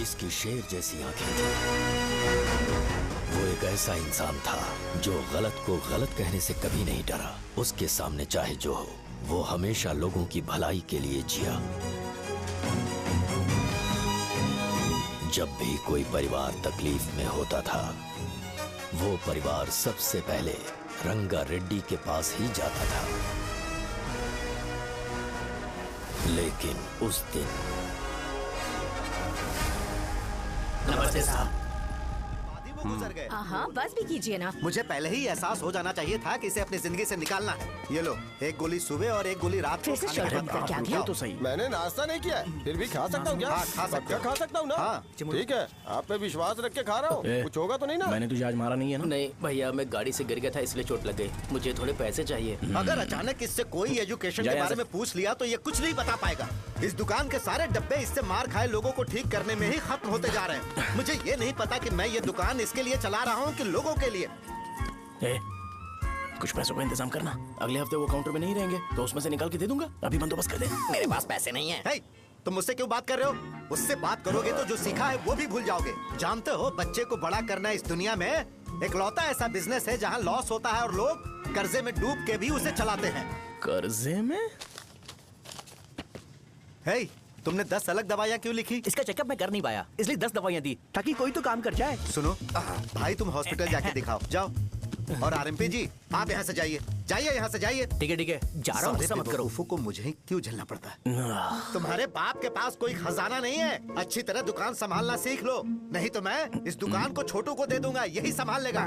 जिसकी शेर जैसी आंखें थी। वो एक ऐसा इंसान था जो गलत को गलत कहने से कभी नहीं डरा। उसके सामने चाहे जो हो, वो हमेशा लोगों की भलाई के लिए जिया। जब भी कोई परिवार तकलीफ में होता था, वो परिवार सबसे पहले रंगा रेड्डी के पास ही जाता था। लेकिन उस दिन नमस्ते साहब। गुजर गए। हाँ, बस भी कीजिए ना। मुझे पहले ही एहसास हो जाना चाहिए था कि इसे अपनी जिंदगी से निकालना है। ये लो, एक गोली सुबह और एक गोली रात को फिर से खाने के शर्ट बाद क्या खाओ। किया? तो सही। मैंने नाश्ता नहीं किया है, फिर भी खा सकता हूँ क्या? हाँ, खा सकते क्या हो। खा सकता हूँ ना? हाँ। ठीक है, आप पे विश्वास रख के खा रहा हूँ। ए, कुछ होगा तो नहीं ना? मैंने तुझे आज मारा नहीं है ना? नहीं भैया, मैं गाड़ी से गिर गया था इसलिए चोट लग गई। मुझे थोड़े पैसे चाहिए। अगर अचानक इससे कोई एजुकेशन जा के यहाँ बारे से। में पूछ लिया तो ये कुछ नहीं बता पाएगा। इस दुकान के सारे डब्बे इससे मार खाए लोगों को ठीक करने में ही खत्म होते जा रहे हैं। मुझे ये नहीं पता कि मैं ये दुकान इसके लिए चला रहा हूँ कि लोगों के लिए। ए, कुछ पैसों का इंतजाम करना। अगले हफ्ते वो काउंटर में नहीं रहेंगे तो उसमें से निकाल के दे दूंगा। अभी बंदोबस्त कर दे। मेरे पास पैसे नहीं है। हे, तुम मुझसे क्यों बात कर रहे हो? उससे बात करोगे तो जो सीखा है वो भी भूल जाओगे। जानते हो, बच्चे को बड़ा करना इस दुनिया में एकलौता ऐसा बिजनेस है जहाँ लॉस होता है और लोग कर्जे में डूब के भी उसे चलाते हैं। कर्जे में? हे, तुमने 10 अलग दवाइयाँ क्यों लिखी? इसका चेकअप मैं कर नहीं पाया, इसलिए 10 दवाइयाँ दी ताकि कोई तो काम कर जाए। सुनो भाई, तुम हॉस्पिटल जाके दिखाओ, जाओ। और आरएमपी जी, आप यहाँ से जाइए, जाइए यहाँ से जाइए। ठीक है, जा रहा हूँ, गुस्सा मत करो। बेवकूफों को मुझे ही क्यों झेलना पड़ता है? तुम्हारे बाप के पास कोई खजाना नहीं है। अच्छी तरह दुकान संभालना सीख लो, नहीं तो मैं इस दुकान को छोटू को दे दूंगा, यही संभाल लेगा।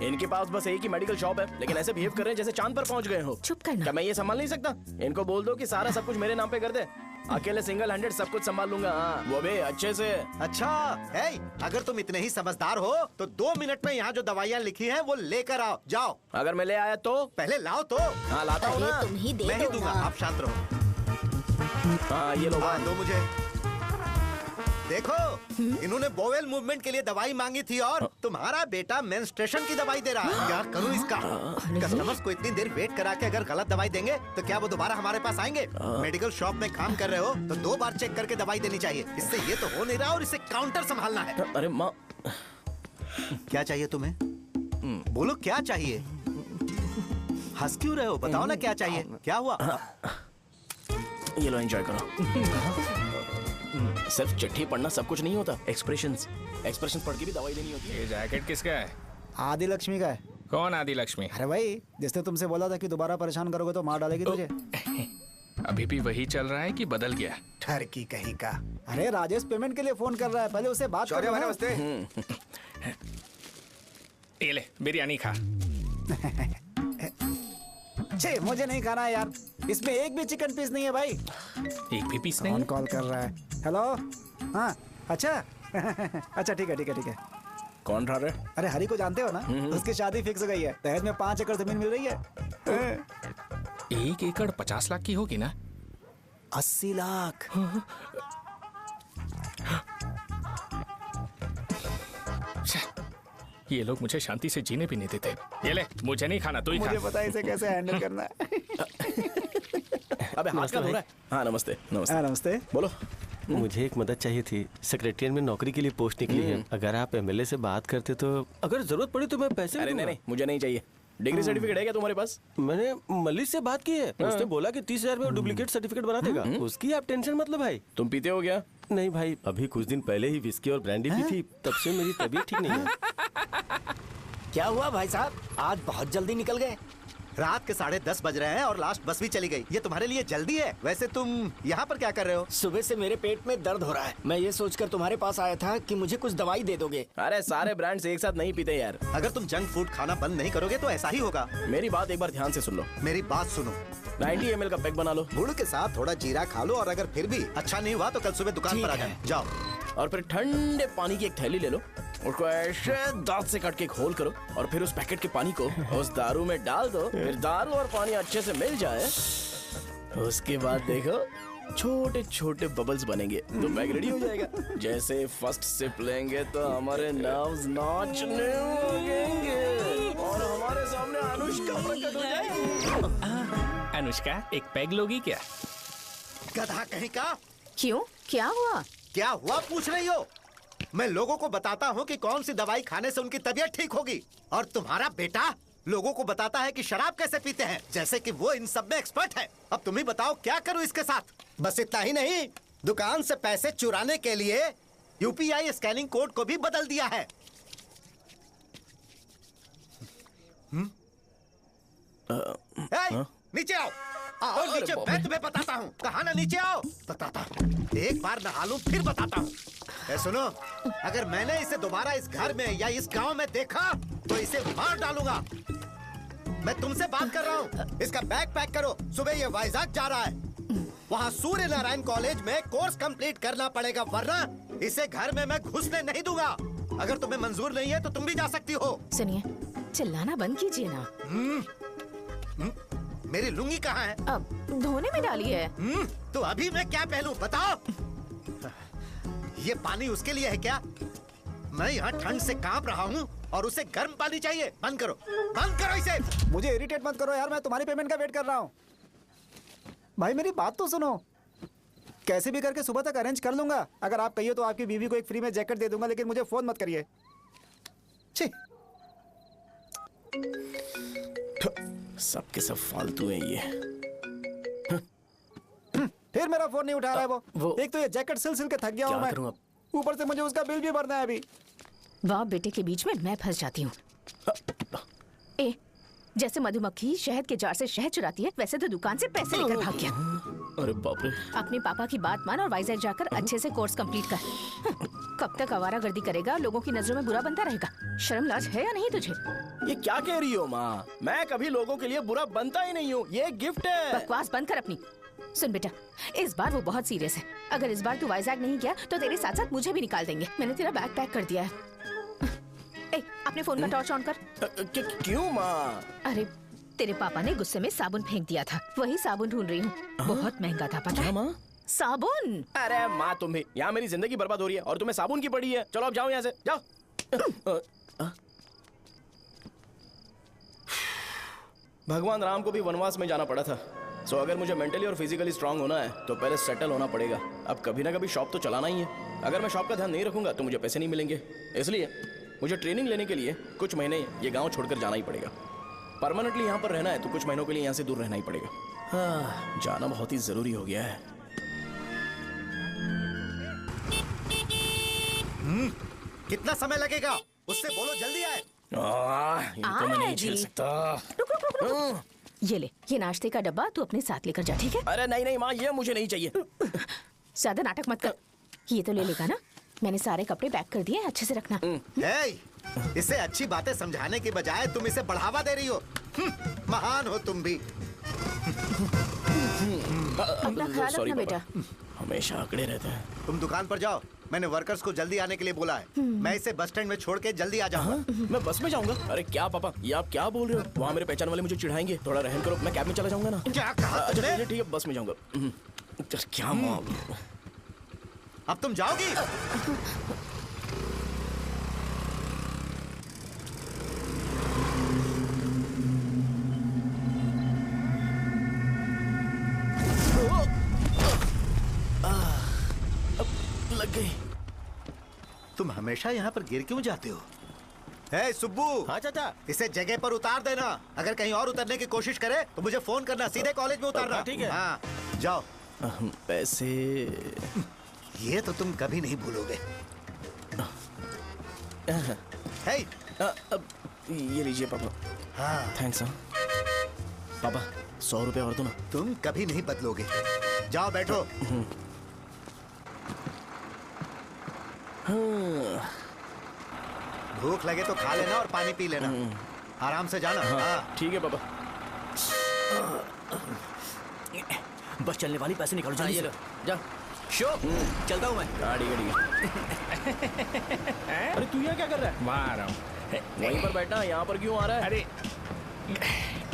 इनके पास बस एक ही मेडिकल शॉप है, लेकिन ऐसे बिहेव कर रहे हैं जैसे चांद पर पहुंच गए हो। चुप करना। क्या मैं ये संभाल नहीं सकता? इनको बोल दो कि सारा सब कुछ मेरे नाम पे कर दे। अकेले सिंगल हैंडेड सब कुछ संभाल लूंगा। हाँ, वो भी अच्छे से। अच्छा, हे, अगर तुम इतने ही समझदार हो तो 2 मिनट में यहाँ जो दवाइयाँ लिखी हैं वो लेकर आओ, जाओ। अगर मैं ले आया तो? पहले लाओ तो। हाँ, लाता हूँ ना। तुम ही दे मैं ही दो दूंगा, ना। आप शांत रहो। हाँ, ये लो। हाँ, दो मुझे। देखो, इन्होंने बोवेल मूवमेंट के लिए दवाई मांगी थी और तुम्हारा बेटा मेंस्ट्रुएशन की दवाई दे रहा है। क्या करूं इसका? कस्टमर्स को इतनी देर वेट करा के अगर गलत दवाई देंगे तो क्या वो दोबारा हमारे पास आएंगे? मेडिकल शॉप में काम कर रहे हो तो 2 बार चेक करके दवाई देनी चाहिए। इससे ये तो हो नहीं रहा और इसे काउंटर संभालना है। अरे माँ, क्या चाहिए तुम्हें? बोलो क्या चाहिए? हंस क्यों रहे हो? बताओ ना क्या चाहिए? क्या हुआ? ये लो, एंजॉय करो। सिर्फ चिट्ठी पढ़ना सब कुछ नहीं होता। एक्सप्रेशंस पढ़ के भी दवाई देनी होती है। ये जैकेट किसका है? आदि लक्ष्मी का है। कौन आदि लक्ष्मी? अरे भाई, जिसने तुमसे बोला था कि दोबारा परेशान करोगे तो मार डालेगी तुझे। अभी भी वही चल रहा है कि बदल गया? ठरकी कहीं का। अरे राजेश पेमेंट के लिए फोन कर रहा है, पहले उसे बात करो ना। ये ले बिरयानी खा। छे, मुझे नहीं खाना है यार, इसमें एक भी चिकन पीस नहीं है भाई। एक भी पीस नहीं? कौन कॉल कर रहा है? हेलो, हाँ, अच्छा। अच्छा, ठीक है। कौन रहा रे? अरे हरी को जानते हो ना, उसकी शादी फिक्स हो गई है। दहेज में 5 एकड़ जमीन मिल रही है। 1 एकड़ 50 लाख की होगी ना? 80 लाख। ये लोग मुझे शांति से जीने भी नहीं देते। ये ले, मुझे नहीं खाना, तू ही खा। मुझे पता है इसे कैसे हैंडल करना है। अबे हाथ का धो रहा है। हाँ, नमस्ते। नमस्ते। बोलो। मुझे एक मदद चाहिए थी। सेक्रेटरिएट में नौकरी के लिए पोस्ट निकली है। अगर आप एमएलए से बात करते तो अगर जरूरत पड़ी तो मैं पैसे अरे नहीं, मुझे नहीं चाहिए। डिग्री सर्टिफिकेट है क्या तुम्हारे पास? मैंने मलिक से बात की है, उसने बोला कि 30,000 में डुप्लीकेट सर्टिफिकेट बना देगा। उसकी आप टेंशन मत लो भाई। तुम पीते हो क्या? नहीं भाई, अभी कुछ दिन पहले ही विस्की और ब्रांडी पी थी, तब से मेरी तबीयत ठीक नहीं है। क्या हुआ भाई साहब, आज बहुत जल्दी निकल गए? रात के 10:30 बज रहे हैं और लास्ट बस भी चली गई। ये तुम्हारे लिए जल्दी है? वैसे तुम यहाँ पर क्या कर रहे हो? सुबह से मेरे पेट में दर्द हो रहा है। मैं ये सोचकर तुम्हारे पास आया था कि मुझे कुछ दवाई दे दोगे। अरे सारे ब्रांड्स एक साथ नहीं पीते यार। अगर तुम जंक फूड खाना बंद नहीं करोगे तो ऐसा ही होगा। मेरी बात एक बार ध्यान से सुन लो। मेरी बात सुनो, 90 ml का पैक बना लो। गुड़ के साथ थोड़ा जीरा खा लो और अगर फिर भी अच्छा नहीं हुआ तो कल सुबह दुकान पर आ जाओ। और फिर ठंडे पानी की एक थैली ले लो, उसको ऐसे दांत से काट के घोल करो और फिर उस पैकेट के पानी को उस दारू में डाल दो। फिर दारू और पानी अच्छे से मिल जाए, उसके बाद देखो छोटे छोटे बबल्स बनेंगे तो पैक रेडी हो जाएगा। जैसे फर्स्ट सिप लेंगे तो हमारे नर्व्स नाचने लगेंगे और हमारे सामने अनुष्का प्रकट हो जाएगी। अनुष्का, एक पैग लोगी क्या? गधा कहीं का, क्यों, क्या हुआ? क्या हुआ पूछ रही हो? मैं लोगों को बताता हूँ कि कौन सी दवाई खाने से उनकी तबीयत ठीक होगी, और तुम्हारा बेटा लोगों को बताता है कि शराब कैसे पीते हैं, जैसे कि वो इन सब में एक्सपर्ट है। अब तुम ही बताओ क्या करूँ इसके साथ? बस इतना ही नहीं, दुकान से पैसे चुराने के लिए यूपीआई स्कैनिंग कोड को भी बदल दिया है। नीचे आओ, आओ नीचे, मैं तुम्हें बताता हूँ। कहा ना नीचे आओ, बताता हूँ। एक बार नहा लूं फिर बताता हूँ। सुनो, अगर मैंने इसे दोबारा इस घर में या इस गांव में देखा तो इसे मार डालूंगा। मैं तुमसे बात कर रहा हूँ। इसका बैग पैक करो, सुबह ये वाइजाग जा रहा है। वहाँ सूर्य नारायण कॉलेज में कोर्स कंप्लीट करना पड़ेगा, वरना इसे घर में मैं घुसने नहीं दूंगा। अगर तुम्हें मंजूर नहीं है तो तुम भी जा सकती हो। सुनिए, चिल्लाना बंद कीजिए ना। मेरी लुंगी कहाँ है? अब धोने में डाली है। तो अभी मैं क्या पहनूं बताओ? ये पानी उसके लिए है क्या? मैं यहाँ ठंड से कांप रहा हूँ और उसे गर्म पानी चाहिए। बंद करो, बंद करो इसे। मुझे इरिटेट मत करो यार, मैं तुम्हारी पेमेंट का वेट कर रहा हूँ। भाई मेरी बात तो सुनो, कैसे भी करके सुबह तक अरेंज कर लूंगा। अगर आप कहिए तो आपकी बीवी को एक फ्री में जैकेट दे दूंगा, लेकिन मुझे फोन मत करिए। छी, सबके सब फालतू है ये। फिर मेरा फोन नहीं उठा रहा है वो। वो- एक तो ये जैकेट सिल सिल के थक गया हूँ क्या करूं मैं, अब? ऊपर से मुझे उसका बिल भी भरना है अभी। वाह, बेटे के बीच में मैं फंस जाती हूँ। ए, जैसे मधुमक्खी शहद के जार से शहद चुराती है, वैसे तो दुकान से पैसे लेकर भाग गया। अरे बाप रे। अपने पापा की बात मान और वाइजैक जाकर अच्छे से कोर्स कंप्लीट कर। कब तक आवारागर्दी करेगा, लोगों की नजरों में बुरा बनता रहेगा। शर्म लाज है या नहीं तुझे? ये क्या कह रही हो माँ? मैं कभी लोगों के लिए बुरा बनता ही नहीं हूँ, ये गिफ्ट है। बकवास बंद कर अपनी। सुन बेटा, इस बार वो बहुत सीरियस है। अगर इस बार तू वाइजैक नहीं गया तो तेरे साथ साथ मुझे भी निकाल देंगे। मैंने तेरा बैग पैक कर दिया है। ए, अपने फोन का टॉर्च ऑन कर। क्यों माँ? अरे, तेरे पापा ने गुस्से में साबुन फेंक दिया था, वही साबुन ढूंढ रही हूँ। बहुत महंगा था, पता है? माँ? साबुन। अरे माँ, तुम भी यहाँ मेरी जिंदगी बर्बाद हो रही है और तुम्हें साबुन की पड़ी है। चलो अब जाओ यहाँ से, जाओ। भगवान राम को भी वनवास में जाना पड़ा था। सो अगर मुझे मेंटली और फिजिकली स्ट्रांग होना है तो पहले सेटल होना पड़ेगा। अब कभी ना कभी शॉप तो चलाना ही है। अगर मैं शॉप का ध्यान नहीं रखूंगा तो मुझे पैसे नहीं मिलेंगे। इसलिए मुझे ट्रेनिंग लेने के लिए कुछ महीने ये गांव छोड़कर जाना ही पड़ेगा। परमानेंटली यहाँ पर रहना है तो कुछ महीनों के लिए यहाँ से दूर रहना ही पड़ेगा। हाँ, जाना बहुत ही जरूरी हो गया है। कितना समय लगेगा? उससे बोलो जल्दी आए। ये तो मैं नहीं झेल सकता। रुक रुक रुक रुक। ये ले, ये नाश्ते का डब्बा तू अपने साथ लेकर जा, ठीक है? अरे नहीं नहीं माँ, ये मुझे नहीं चाहिए। ज्यादा नाटक मत कर। ये तो ले लेगा ना? मैंने सारे कपड़े पैक कर दिए, अच्छे से रखना। इसे अच्छी बातें समझाने के बजाय तुम इसे बढ़ावा दे रही हो। महान हो तुम भी। अपना ख्याल Sorry, रखना बेटा। हमेशा अकड़े रहते हैं। तुम दुकान पर जाओ, मैंने वर्कर्स को जल्दी आने के लिए बोला है। मैं इसे बस स्टैंड में छोड़ के जल्दी आ जाऊंगा। मैं बस में जाऊंगा? अरे क्या पापा, ये आप क्या बोल रहे हो? वहाँ मेरे पहचान वाले मुझे चिढ़ाएंगे। थोड़ा रहम करो, मैं कैब में चला जाऊंगा ना। क्या कहा अच्छा तुमने? ठीक है, बस में जाऊंगा। क्या माँ? अब तुम जाओगी? लग गई। तुम हमेशा यहाँ पर गिर क्यों जाते हो? हे सुब्बू। हाँ चाचा। इसे जगह पर उतार देना। अगर कहीं और उतरने की कोशिश करे तो मुझे फोन करना, सीधे कॉलेज में उतारना। हाँ, ठीक है। हाँ, जाओ। पैसे? ये तो तुम कभी नहीं भूलोगे। हे, अब ये लीजिए पापा। हाँ, थैंक्स। पापा 100 रुपए और दो ना। तुम कभी नहीं बदलोगे। जाओ बैठो। भूख लगे तो खा लेना और पानी पी लेना। आराम से जाना। हाँ। ठीक है पापा। बस चलने वाली, पैसे निकालो जल्दी से। जा। शो, चलता हूँ मैं। गाड़ी गाड़ी। अरे तू यहाँ क्या कर रहा है? वहाँ आ रहा हूँ। वहीं पर बैठना, यहाँ पर क्यों आ रहा है? अरे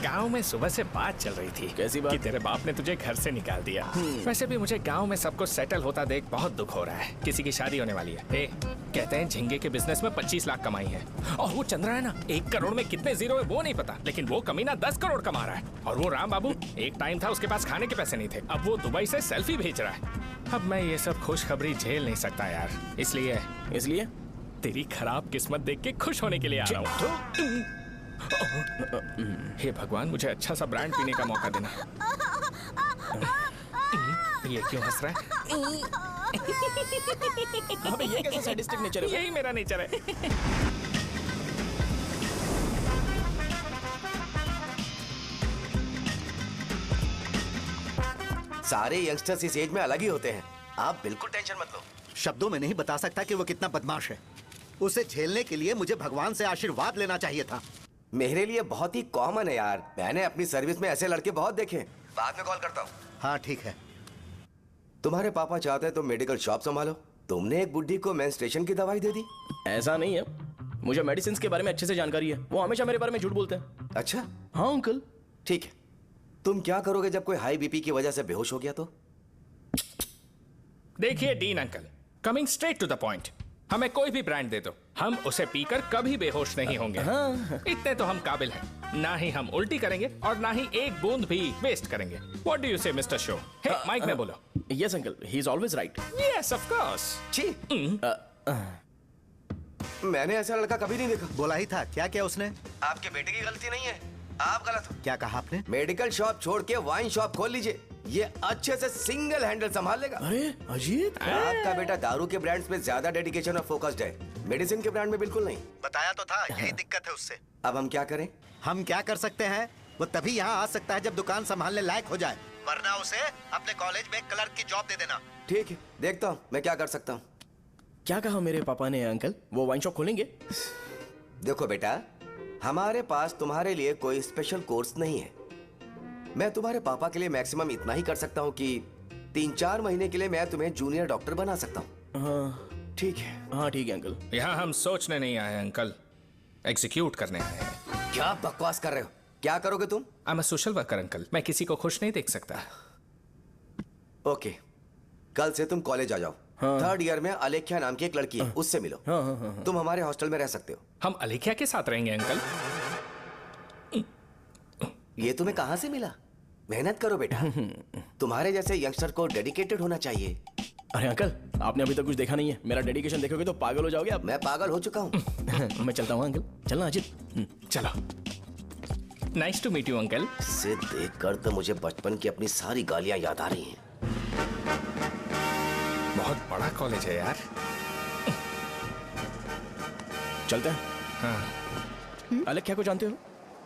गांव में सुबह से बात चल रही थी। कैसी बात? कि तेरे बाप ने तुझे घर से निकाल दिया। वैसे भी मुझे गांव में सब कुछ सेटल होता देख बहुत दुख हो रहा है। किसी की शादी होने वाली है। कहते हैं झींगे के बिजनेस में 25 लाख कमाई है। और वो चंद्रा है ना, 1 करोड़ में कितने जीरो है वो नहीं पता, लेकिन वो कमीना 10 करोड़ कमा रहा है। और वो राम बाबू, एक टाइम था उसके पास खाने के पैसे नहीं थे, अब वो दुबई से सेल्फी भेज रहा है। अब मैं ये सब खुशखबरी झेल नहीं सकता यार, इसलिए तेरी खराब किस्मत देख के खुश होने के लिए आ रहा हूँ। हे भगवान, मुझे अच्छा सा ब्रांड पीने का मौका देना। ये क्यों हंस रहा है? अबे ये कैसा सैडिस्टिक नेचर है? यही मेरा नेचर है। सारे यंगस्टर्स इस एज में अलग ही होते हैं, आप बिल्कुल टेंशन मत लो। शब्दों में नहीं बता सकता कि वो कितना बदमाश है। उसे झेलने के लिए मुझे भगवान से आशीर्वाद लेना चाहिए था। मेरे लिए बहुत ही कॉमन है यार, मैंने अपनी सर्विस में ऐसे लड़के बहुत देखे। बाद में कॉल करता हूँ। हाँ ठीक है। तुम्हारे पापा चाहते हैं तुम मेडिकल शॉप संभालो, तुमने एक बुड्ढी को मेंस्ट्रुएशन की दवाई दे दी। ऐसा नहीं है, मुझे मेडिसिन के बारे में अच्छे से जानकारी है। वो हमेशा मेरे बारे में झूठ बोलते हैं। अच्छा हाँ अंकल। ठीक है, तुम क्या करोगे जब कोई हाई बीपी की वजह से बेहोश हो गया तो? देखिए Dean uncle, coming straight to the point, हमें कोई भी ब्रांड दे दो, हम उसे पीकर कभी बेहोश नहीं होंगे। इतने तो हम काबिल हैं। ना ही हम उल्टी करेंगे और ना ही एक बूंद भी वेस्ट करेंगे। व्हाट डू यू से मिस्टर शो? हे माइक में बोलो। Yes uncle, he is always right. Yes of course. छी, मैंने ऐसा लड़का कभी नहीं देखा। बोला ही था। क्या किया उसने? आपके बेटे की गलती नहीं है, आप गलत हो। क्या कहा आपने? मेडिकल शॉप छोड़ के वाइन शॉप खोल लीजिए, ये अच्छे से सिंगल हैंडल संभाल लेगा। अरे अजीत, आपका बेटा दारू के ब्रांड्स में ज्यादा डेडिकेशन और फोकस्ड है, मेडिसिन के ब्रांड में बिल्कुल नहीं। बताया तो था, यही दिक्कत है उससे। अब हम क्या करें? हम क्या कर सकते हैं? वो तभी यहाँ आ सकता है जब दुकान संभालने लायक हो जाए, वरना उसे अपने कॉलेज में क्लर्क की जॉब दे देना। ठीक है, देखता हूँ मैं क्या कर सकता हूँ। क्या कहा मेरे पापा ने अंकल? वो वाइन शॉप खोलेंगे? देखो बेटा, हमारे पास तुम्हारे लिए कोई स्पेशल कोर्स नहीं है। मैं तुम्हारे पापा के लिए मैक्सिमम इतना ही कर सकता हूँ कि 3-4 महीने के लिए मैं तुम्हें जूनियर डॉक्टर बना सकता हूँ। हाँ ठीक है। हाँ ठीक है अंकल। यहाँ हम सोचने नहीं आए अंकल, एग्जीक्यूट करने आए हैं। क्या बकवास कर रहे हो? क्या करोगे तुम? I am a social worker uncle, मैं किसी को खुश नहीं देख सकता। ओके, कल से तुम कॉलेज आ जाओ। हाँ। 3rd ईयर में अलेख्या नाम की एक लड़की है, उससे मिलो। हाँ, हाँ, हाँ, हाँ। तुम हमारे हॉस्टल में रह सकते हो। हम अलेख्या के साथ रहेंगे अंकल। ये तुम्हें कहाँ से मिला? मेहनत करो बेटा, तुम्हारे जैसे यंगस्टर को डेडिकेटेड होना चाहिए। अरे अंकल, आपने अभी तक कुछ देखा नहीं है, मेरा डेडिकेशन देखोगे तो पागल हो जाओगे आप। मैं पागल हो चुका हूँ। मैं चलता हूँ अंकल। चलना अजीत। चलो, nice to meet you uncle. इसे देखकर तो मुझे बचपन की अपनी सारी गालियां याद आ रही हैं। बहुत बड़ा कॉलेज है यार। चलते हैं। हाँ। अलेख्या को जानते हो?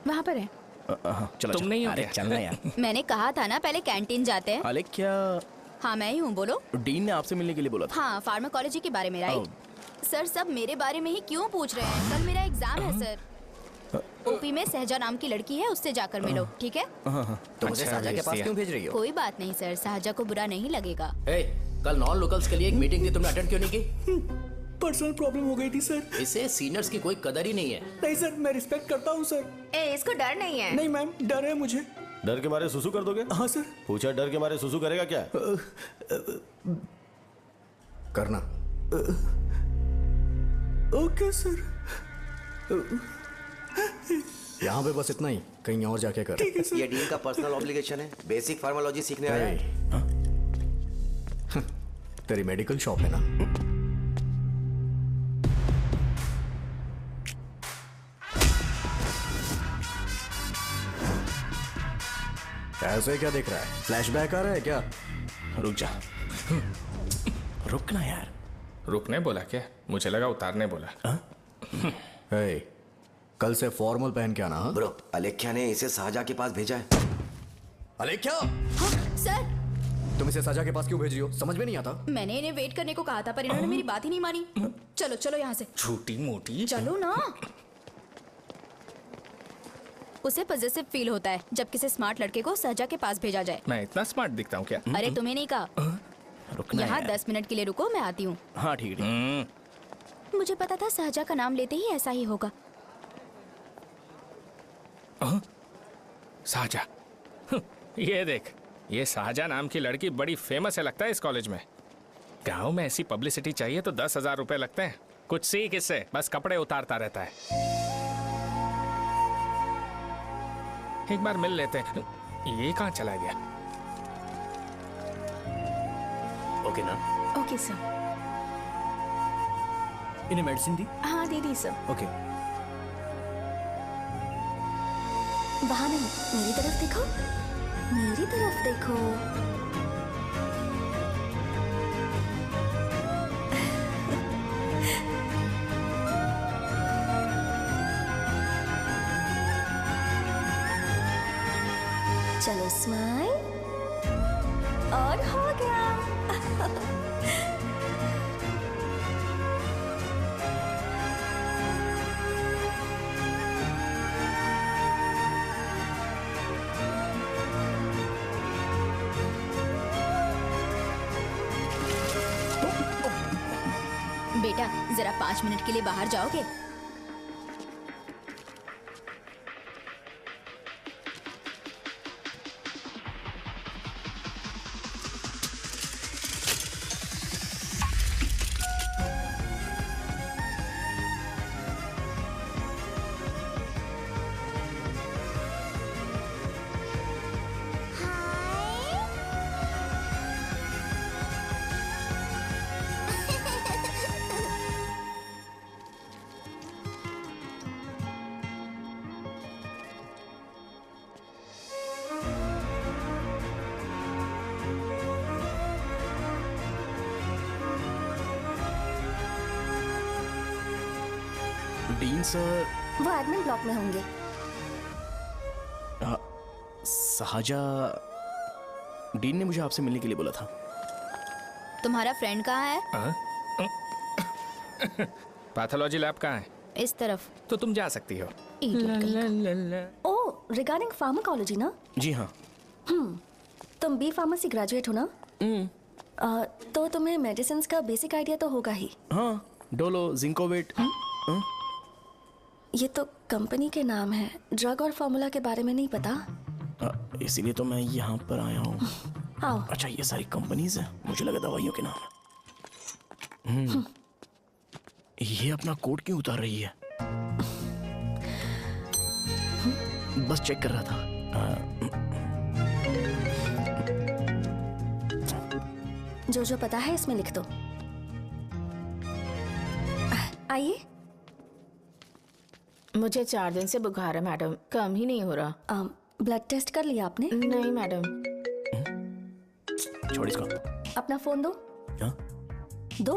वहाँ पर है। चलो तुम नहीं हो अरे क्या? चलना यार। मैंने कहा था ना पहले कैंटीन जाते हैं। अलेख्या, हाँ मैं ही हूँ, बोलो। डीन ने आपसे मिलने के लिए बोला था। हाँ, फार्माकोलॉजी के बारे में, राइट? सर सब मेरे बारे में ही क्यों पूछ रहे हैं? कल मेरा एग्जाम है सर। ओपी में सहजा नाम की लड़की है, उससे जाकर मिलो, ठीक है? तुम मुझे साजा के पास क्यों भेज रही हो? कोई बात नहीं सर, सहजा को बुरा नहीं लगेगा। कल नॉन लोकल्स के लिए एक मीटिंग थी, तुमने अटेंड क्यों नहीं की? पर्सनल प्रॉब्लम हो गई थी सर। इसे सीनियर्स की कोई कदर ही नहीं है। नहीं सर, मैं रिस्पेक्ट करता हूँ सर। इसको डर नहीं है। नहीं मैम, डर है मुझे। डर के मारे सुसु कर दोगे? हाँ सर। पूछा डर के मारे सुसु करेगा क्या? करना। Okay sir. यहाँ पे बस इतना ही, कहीं और जाके कर। ठीक है सर। ये डीन का पर्सनल ऑब्लिगेशन है, बेसिक फार्माकोलॉजी सीखने आया है। तेरी मेडिकल शॉप है ना? ऐसे क्या देख रहा है? फ्लैशबैक आ रहा है क्या? रुक जा। रुकना यार। रुकने बोला क्या? मुझे लगा उतारने बोला। कल से फॉर्मल पहन के आना। हाँ? ब्रो, अलेख्या ने इसे साजा के पास भेजा है। अलेख्या, हाँ, सर तुम इसे साजा के पास क्यों भेज रही हो? समझ में नहीं आता। मैंने इन्हें वेट करने को कहा था, पर इन्होंने मेरी बात ही नहीं मानी। चलो चलो यहाँ से। छोटी मोटी। चलो ना। उसे पॉजिटिव फील होता है जब किसी स्मार्ट लड़के को सहजा के पास भेजा जाए। मैं इतना स्मार्ट दिखता हूँ क्या? अरे तुम्हें नहीं कहा। रुकना यहाँ यार। 10 मिनट के लिए रुको, मैं आती हूँ। हाँ ठीक है। मुझे पता था सहजा का नाम लेते ही ऐसा ही होगा। साजा। ये देख, ये साजा नाम की लड़की बड़ी फेमस है लगता है इस कॉलेज में। गांव में ऐसी पब्लिसिटी चाहिए तो 10,000 रुपए लगते हैं। कुछ सीख इससे, बस कपड़े उतारता रहता है। एक बार मिल लेते हैं। ये कहाँ चला गया? ओके ना? Okay sir. इन्हें मेडिसिन दी? हाँ दे दी सर। ओके। वहाँ नहीं, मेरी तरफ देखो, मेरी तरफ देखो। चलो स्माइल, और हो गया। बेटा जरा 5 मिनट के लिए बाहर जाओगे? डीन सर वो एडमिन ब्लॉक में होंगे। साजा, डीन ने मुझे आपसे मिलने के लिए बोला था। तुम्हारा फ्रेंड कहाँ है? पैथोलॉजी लैब कहाँ है? इस तरफ। तो तुम जा सकती हो। ओह, रिगार्डिंग फार्माकोलॉजी ना? जी हाँ। तुम बी फार्मेसी ग्रेजुएट हो ना? तो तुम्हें मेडिसिन का बेसिक आइडिया तो होगा ही। हाँ, डोलो, जिंकोवेट। ये तो कंपनी के नाम है, ड्रग और फॉर्मूला के बारे में नहीं पता। इसीलिए तो मैं यहाँ पर आया हूँ। आओ। अच्छा, ये सारी कंपनीज है, मुझे लगा दवाइयों के नाम है। ये अपना कोट क्यों उतार रही है? बस चेक कर रहा था। जो जो पता है इसमें लिख दो। आइए। मुझे 4 दिन से बुखार है मैडम, कम ही नहीं हो रहा। ब्लड टेस्ट कर लिया आपने? नहीं मैडम। छोड़ इसको। अपना फोन दो। हाँ? दो।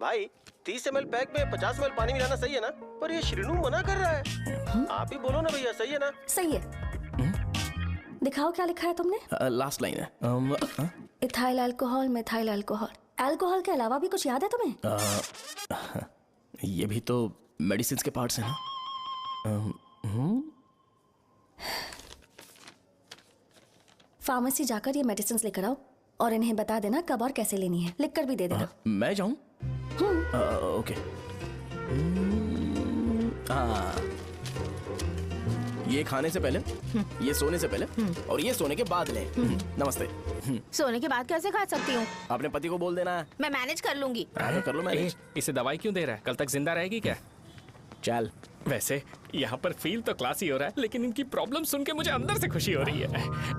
भाई 30 ml पैक में 50 ml पानी मिलाना सही है ना? पर ये श्रीनू मना कर रहा है। आप ही बोलो ना भैया, सही है ना? सही है। दिखाओ क्या लिखा है तुमने? लास्ट लाइन है। Ethyl alcohol, methyl alcohol. Alcohol के अलावा भी कुछ याद है तुम्हें? ये भी तो मेडिसिन के पार्ट्स हैं ना। फार्मेसी जाकर ये मेडिसिन लेकर आओ और इन्हें बता देना कब और कैसे लेनी है। लिख कर भी दे देना। मैं जाऊं? ओके। ये खाने से पहले, ये सोने से पहले और ये सोने के बाद ले। नमस्ते। सोने के बाद कैसे खा सकती हूँ? अपने पति को बोल देना। मैं मैनेज कर लूंगी। कर लो मैनेज। इसे दवाई क्यों दे रहा है? कल तक जिंदा रहेगी क्या? चल। वैसे यहाँ पर फील तो क्लासी हो रहा है, लेकिन इनकी प्रॉब्लम सुन के मुझे अंदर से खुशी हो रही है।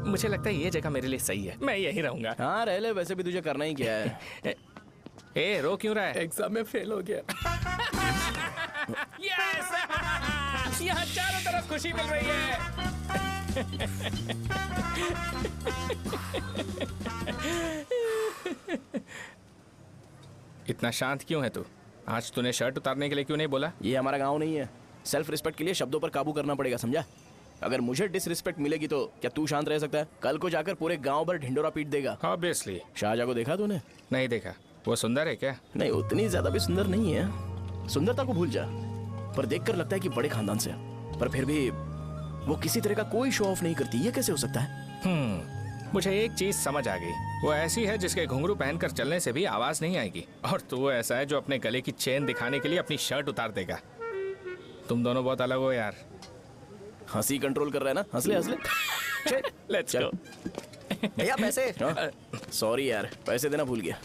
मुझे लगता है ये जगह मेरे लिए सही है, मैं यहीं रहूंगा। हाँ रह ले, वैसे भी तुझे करना ही क्या है। ए रो क्यों रहा है? एग्जाम में फेल हो गया। यस! यहाँ चारों तरफ खुशी मिल रही है। इतना शांत क्यों है तू? आज तूने शर्ट उतारने के लिए क्यों नहीं बोला? ये हमारा गांव नहीं है। सेल्फ रिस्पेक्ट के लिए शब्दों पर काबू करना पड़ेगा, समझा? अगर मुझे डिसरिस्पेक्ट मिलेगी तो क्या तू शांत रह सकता है? कल को जाकर पूरे गांव भर ढिंडोरा पीट देगा। ऑब्वियसली। शाहजहां को देखा तूने? नहीं देखा। वो सुंदर है क्या? नहीं, उतनी ज्यादा भी सुंदर नहीं है। सुंदरता को भूल जा, पर देखकर लगता है कि बड़े खानदान से है। पर फिर भी वो किसी तरह का कोई शो ऑफ नहीं करती। ये कैसे हो सकता है? मुझे एक चीज समझ आ गई, वो ऐसी है जिसके घुंघरू पहनकर चलने से भी आवाज नहीं आएगी, और तू ऐसा है जो अपने गले की चेन दिखाने के लिए अपनी शर्ट उतार देगा। तुम दोनों बहुत अलग हो यार। हंसी कंट्रोल कर रहा है ना, हंस ले हंस ले। Let's go. भैया पैसे। सॉरी यार, पैसे देना भूल गया।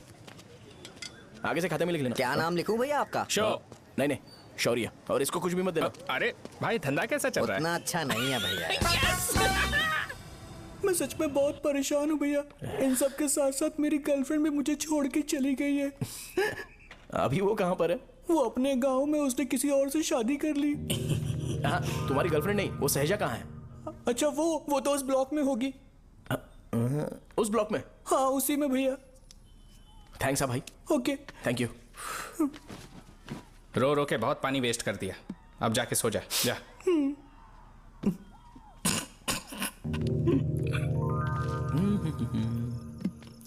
आगे से खाते में लिख लेना। क्या नाम लिखूं भैया आपका? शो। नहीं नहीं, शौर्य। और इसको कुछ भी मत देना। अरे भाई धंधा कैसा चल रहा है? उतना अच्छा नहीं है भैया। मैं सच में बहुत परेशान हूँ भैया। इन सब के साथ साथ मेरी गर्लफ्रेंड भी मुझे छोड़ के चली गई है। अभी वो कहाँ पर है? वो अपने गांव में, उसने किसी और से शादी कर ली। हाँ, तुम्हारी गर्लफ्रेंड नहीं, वो सहजा कहाँ है? अच्छा वो तो उस ब्लॉक में होगी। उस ब्लॉक में? हाँ उसी में भैया। थैंक्स भाई। Okay thank you. रो रो के बहुत पानी वेस्ट कर दिया, अब जाके सो जा। जा।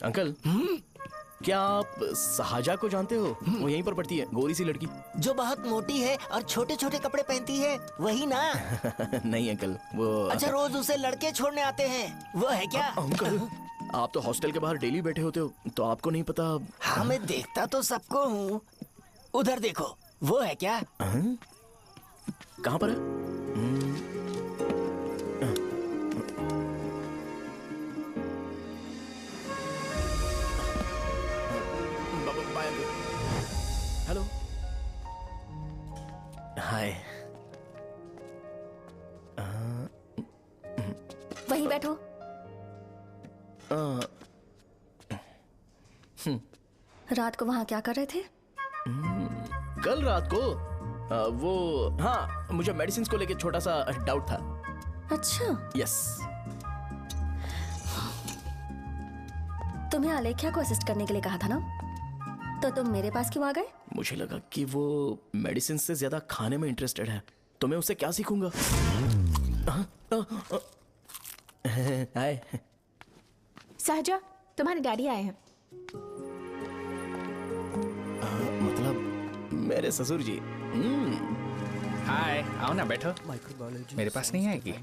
अंकल, क्या आप सहाजा को जानते हो? वो यहीं पर पढ़ती है, गोरी सी लड़की। जो बहुत मोटी है और छोटे छोटे कपड़े पहनती है, वही ना? नहीं अंकल, वो अच्छा, रोज उसे लड़के छोड़ने आते हैं, वो है क्या? अंकल, आप तो हॉस्टल के बाहर डेली बैठे होते हो, तो आपको नहीं पता? हाँ मैं देखता तो सबको हूँ। उधर देखो, वो है क्या? कहाँ पर है? हेलो, हाय। वहीं बैठो। रात को वहां क्या कर रहे थे? कल रात को वो, हाँ, मुझे मेडिसिन को लेके छोटा सा डाउट था। अच्छा। यस। तुम्हें आलेख्या को असिस्ट करने के लिए कहा था ना, तो तुम मेरे पास क्यों आ गए? मुझे लगा कि वो मेडिसिन से ज्यादा खाने में इंटरेस्टेड है, तो मैं उससे क्या सीखूंगा। हाय। सहजा, तुम्हारे डैडी आए हैं। मतलब मेरे ससुर जी। हाय, आओ ना बैठो। मेरे पास नहीं आएगी।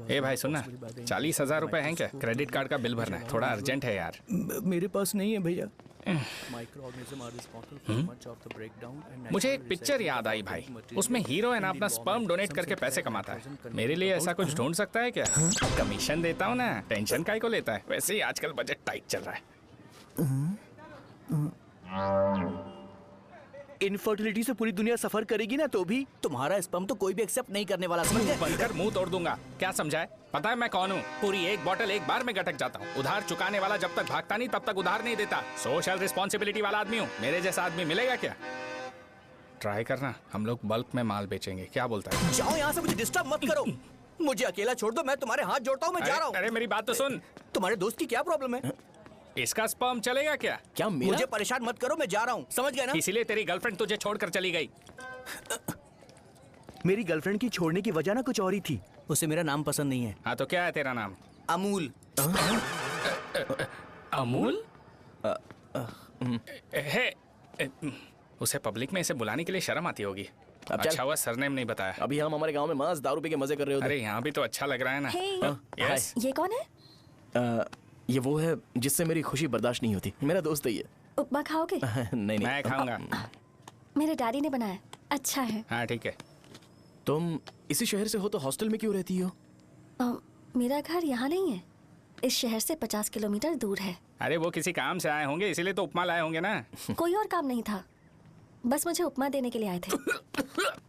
ए भाई सुनना, 40,000 रुपए हैं क्या? क्रेडिट कार्ड का बिल भरना है, थोड़ा अर्जेंट है यार। मेरे पास नहीं है भैया। मुझे एक पिक्चर याद आई भाई, उसमें हीरो है ना अपना स्पर्म डोनेट करके पैसे कमाता है। मेरे लिए ऐसा कुछ ढूंढ सकता है क्या? कमीशन देता हूँ ना, टेंशन काहे को लेता है? वैसे ही आजकल बजट टाइट चल रहा है। इनफर्टिलिटी से पूरी दुनिया सफर करेगी ना, तो भी तुम्हारा स्पर्म तो कोई भी एक्सेप्ट नहीं करने वाला, समझ गए? बनकर मुंह तोड़ दूंगा। क्या समझा है? पता है मैं कौन हूँ? पूरी एक बॉटल एक बार में गटक जाता हूँ। उधार चुकाने वाला जब तक भागता नहीं तब तक उधार नहीं देता। सोशल रिस्पॉन्सिबिलिटी वाला आदमी हूँ। मेरे जैसा आदमी मिलेगा क्या? ट्राई करना, हम लोग बल्क में माल बेचेंगे। क्या बोलता है? जाओ यहाँ से, मुझे डिस्टर्ब मत करो। मुझे अकेला छोड़ दो, मैं तुम्हारे हाथ जोड़ता हूँ, मैं जा रहा हूँ। अरे मेरी बात तो सुन। तुम्हारे दोस्त की क्या प्रॉब्लम है? इसका स्पर्म चलेगा क्या? क्या मेरा? मुझे परेशान मत करो, मैं जा रहा हूँ, समझ गए ना? इसीलिए तेरी गर्लफ्रेंड तुझे छोड़कर चली गई। मेरी गर्लफ्रेंड की छोड़ने की वजह ना कुछ और ही थी। उसे मेरा नाम पसंद नहीं है। हाँ तो क्या है तेरा नाम? अमूल। अमूल? उसे पब्लिक में इसे बुलाने के लिए शर्म आती होगी। अच्छा हुआ सरनेम नहीं बताया। अभी हम हमारे गांव में मस्त दारू पी के मजे कर रहे होते। अरे यहाँ भी तो अच्छा लग रहा है ना। यस। ये कौन है? ये वो है जिससे मेरी खुशी बर्दाश्त नहीं होती। मेरा दोस्त है ये। उपमा खाओगे? नहीं मैं खाऊंगा। मेरे डैडी ने बनाया, अच्छा है। हाँ ठीक है। तुम इसी शहर से हो तो हॉस्टल में क्यों रहती हो? मेरा घर यहाँ नहीं है, इस शहर से 50 किलोमीटर दूर है। अरे वो किसी काम से आए होंगे, इसीलिए तो उपमा लाए होंगे ना। कोई और काम नहीं था, बस मुझे उपमा देने के लिए आए थे।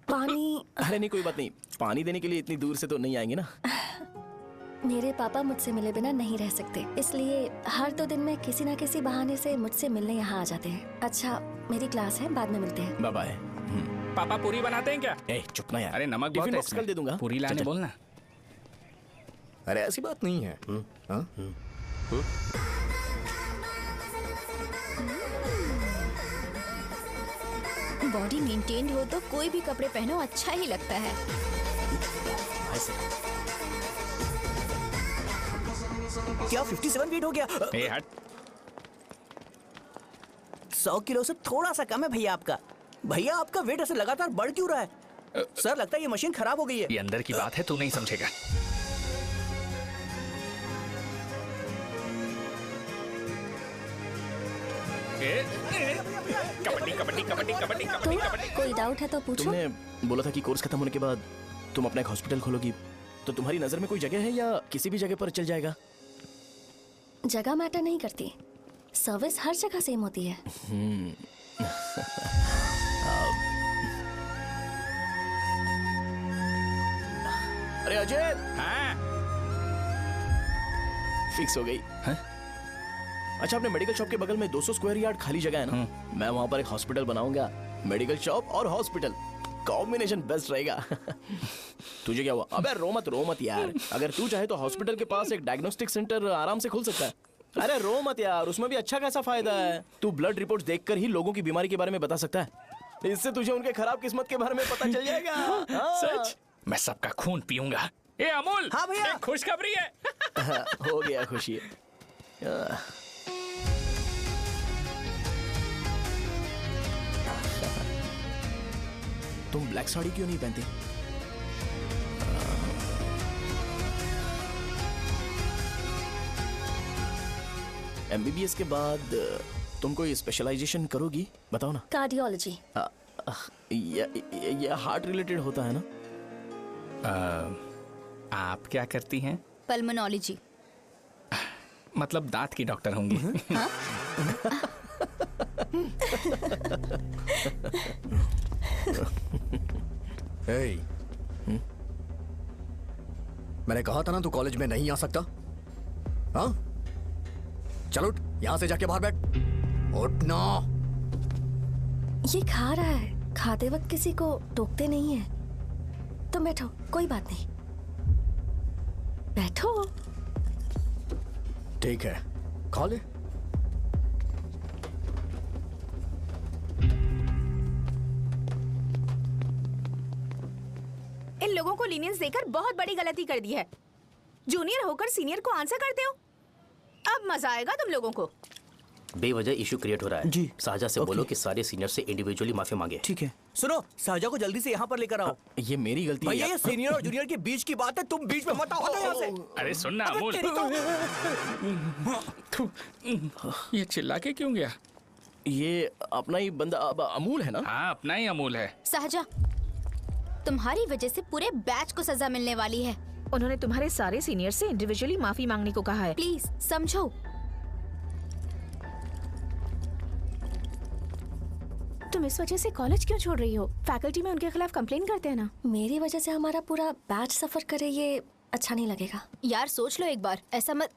पानी? अरे नहीं कोई बात नहीं, पानी देने के लिए इतनी दूर से तो नहीं आएंगे ना। मेरे पापा मुझसे मिले बिना नहीं रह सकते, इसलिए हर 2 दिन में किसी न किसी बहाने से मुझसे मिलने यहाँ आ जाते हैं। अच्छा मेरी क्लास है, बाद में मिलते हैं। Bye bye. पापा पूरी बनाते हैं क्या? चुप ना यार। अरे नमक बहुत है इसमें। दे दूंगा। पूरी लाने बोलना। अरे ऐसी बात नहीं है। बॉडी मेंटेन्ड हो तो कोई भी कपड़े पहनो अच्छा ही लगता है। क्या 57 वेट हो गया? हट। 100 किलो से थोड़ा सा कम है भैया आपका। भैया आपका वेट ऐसे लगातार बढ़ क्यों रहा है? सर लगता है ये मशीन खराब हो गई है। ये अंदर की बात है, तू नहीं समझेगा। कबड्डी कबड्डी कबड्डी कबड्डी कबड्डी कबड्डी। कोई डाउट है तो पूछो। तुमने बोला था कि कोर्स खत्म होने के बाद तुम अपना एक हॉस्पिटल खोलोगी, तो तुम्हारी नजर में कोई जगह है या किसी भी जगह पर चल जाएगा? जगह मैटर नहीं करती, सर्विस हर जगह सेम होती है। अरे अजय, हाँ? फिक्स हो गई। हाँ? अच्छा, अपने मेडिकल शॉप के बगल में 200 स्क्वायर यार्ड खाली जगह है ना, मैं वहां पर एक हॉस्पिटल बनाऊंगा। मेडिकल शॉप और हॉस्पिटल कॉम्बिनेशन बेस्ट रहेगा। तुझे क्या हुआ? अबे रो मत यार। अगर तू चाहे तो हॉस्पिटल के पास एक डायग्नोस्टिक सेंटर आराम से खुल सकता है। अरे रो मत यार, उसमें भी अच्छा खासा फायदा है। तू ब्लड रिपोर्ट्स देखकर ही लोगों की बीमारी के बारे में बता सकता है। इससे तुझे उनके खराब किस्मत के बारे में पता चल जाएगा। सच? मैं सबका खून पीऊंगा। ए अमूल, हाँ भैया। एक खुशखबरी है। हो गया खुशी। तुम ब्लैक साड़ी क्यों नहीं पहनती? एमबीबीएस के बाद तुम कोई स्पेशलाइजेशन करोगी? बताओ ना। कार्डियोलॉजी। ये हार्ट रिलेटेड होता है ना? आप क्या करती हैं? पल्मोनोलॉजी। मतलब दांत की डॉक्टर होंगी। हाँ? मैंने कहा था ना तू कॉलेज में नहीं आ सकता। हाँ, चल उठ, यहाँ से जाके बाहर बैठ। उठ ना। ये खा रहा है, खाते वक्त किसी को टोकते नहीं है। तुम बैठो, कोई बात नहीं, बैठो। ठीक है, खा ले। इन लोगों को लीनियंस देकर बहुत बड़ी गलती कर दी है। जूनियर होकर सीनियर को आंसर करते हो। अब मजा आएगा तुम लोगों को। बेवजह इशू क्रिएट हो रहा है जी। साजा से बोलो कि सारे सीनियर से इंडिविजुअली माफी मांगे। ठीक है। सुनो, साजा को जल्दी से यहाँ पर लेकर आओ। ये मेरी गलती है। भैया, ये सीनियर और जूनियर के बीच की बात है, तुम बीच में मत आओ यहाँ से। अरे सुन ना अमूल, ये चिल्ला के क्यों गया? ये अपना ही बंदा अमूल है ना? हाँ, अपना ही अमूल है। सहजा, तुम्हारी वजह से पूरे बैच को सजा मिलने वाली है। उन्होंने तुम्हारे सारे सीनियर से इंडिविजुअली माफी मांगने को कहा है। प्लीज समझो। तुम इस वजह से कॉलेज क्यों छोड़ रही हो? फैकल्टी में उनके खिलाफ कंप्लेन करते हैं ना। मेरी वजह से हमारा पूरा बैच सफर करे, ये अच्छा नहीं लगेगा। यार सोच लो एक बार, ऐसा मत।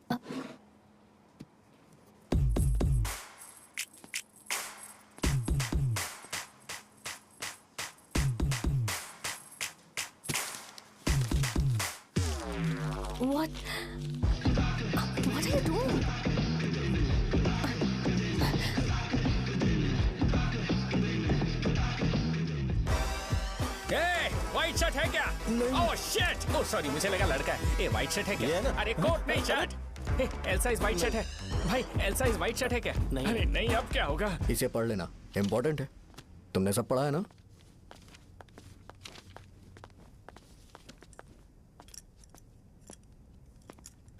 What are you doing? White shirt है क्या? Oh shit! ओह सॉरी, मुझे लगा लड़का है। ए व्हाइट शर्ट है क्या? अरे कोट नहीं, shirt. L size white shirt है भाई। एल साइज व्हाइट शर्ट है क्या? नहीं। अरे नहीं, अब क्या होगा? इसे पढ़ लेना, इम्पोर्टेंट है। तुमने सब पढ़ा है ना?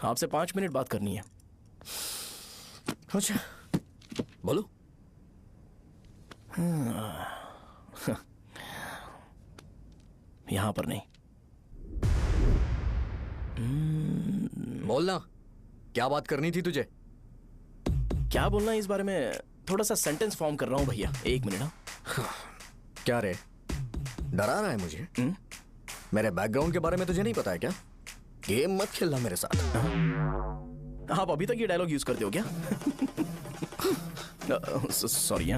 आपसे 5 मिनट बात करनी है। अच्छा, बोलो। यहाँ पर नहीं। बोलना, क्या बात करनी थी तुझे? क्या बोलना है इस बारे में? थोड़ा सा सेंटेंस फॉर्म कर रहा हूँ भैया, 1 मिनट। क्या रे, डरा रहा है मुझे? मेरे बैकग्राउंड के बारे में तुझे नहीं पता है क्या? गेम मत खेलना मेरे साथ। आप अभी तक ये डायलॉग यूज करते हो क्या? सॉरी।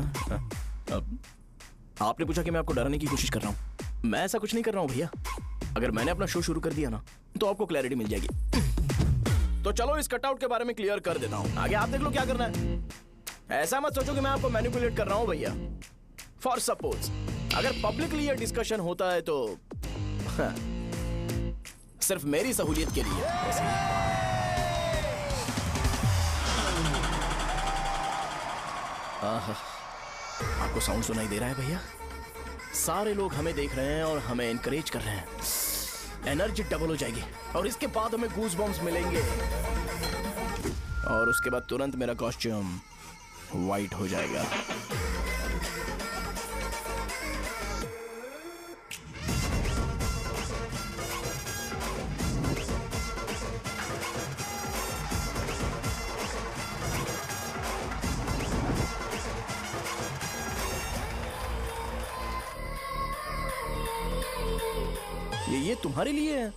आपने पूछा कि मैं आपको डराने की कोशिश कर रहा हूँ। मैं ऐसा कुछ नहीं कर रहा हूँ भैया। अगर मैंने अपना शो शुरू कर दिया ना, तो आपको क्लैरिटी मिल जाएगी। तो चलो इस कटआउट के बारे में क्लियर कर देता हूँ, आगे आप देख लो क्या करना है। ऐसा मत सोचो कि मैं आपको मैनिपुलेट कर रहा हूँ भैया। फॉर सपोज अगर पब्लिकली ये डिस्कशन होता है तो सिर्फ मेरी सहूलियत के लिए। आपको साउंड सुनाई दे रहा है भैया? सारे लोग हमें देख रहे हैं और हमें एनकरेज कर रहे हैं। एनर्जी डबल हो जाएगी और इसके बाद हमें गूज बम्स मिलेंगे और उसके बाद तुरंत मेरा कॉस्ट्यूम वाइट हो जाएगा। ये तुम्हारे लिए है।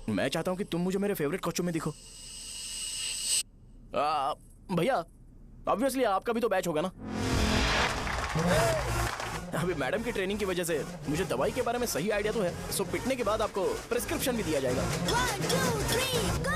मैं चाहता हूं कि तुम मुझे मेरे फेवरेट कॉस्ट्यूम में दिखो। भैया ऑब्वियसली आपका भी तो बैच होगा ना। अभी मैडम की ट्रेनिंग की वजह से मुझे दवाई के बारे में सही आइडिया तो है। सो पिटने के बाद आपको प्रिस्क्रिप्शन भी दिया जाएगा। 1 2 3 गो।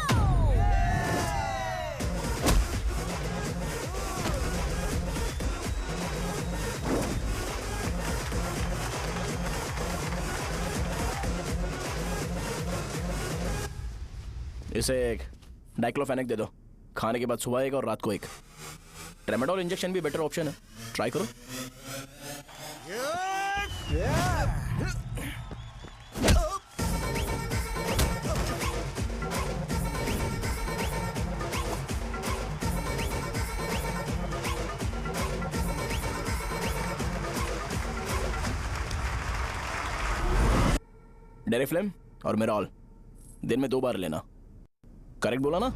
इसे एक डाइक्लोफेनेक दे दो। खाने के बाद सुबह एक और रात को एक। ट्रेमाडोल इंजेक्शन भी बेटर ऑप्शन है, ट्राई करो। डेरिफ्लेम और मेरॉल दिन में 2 बार लेना। करेक्ट बोला ना?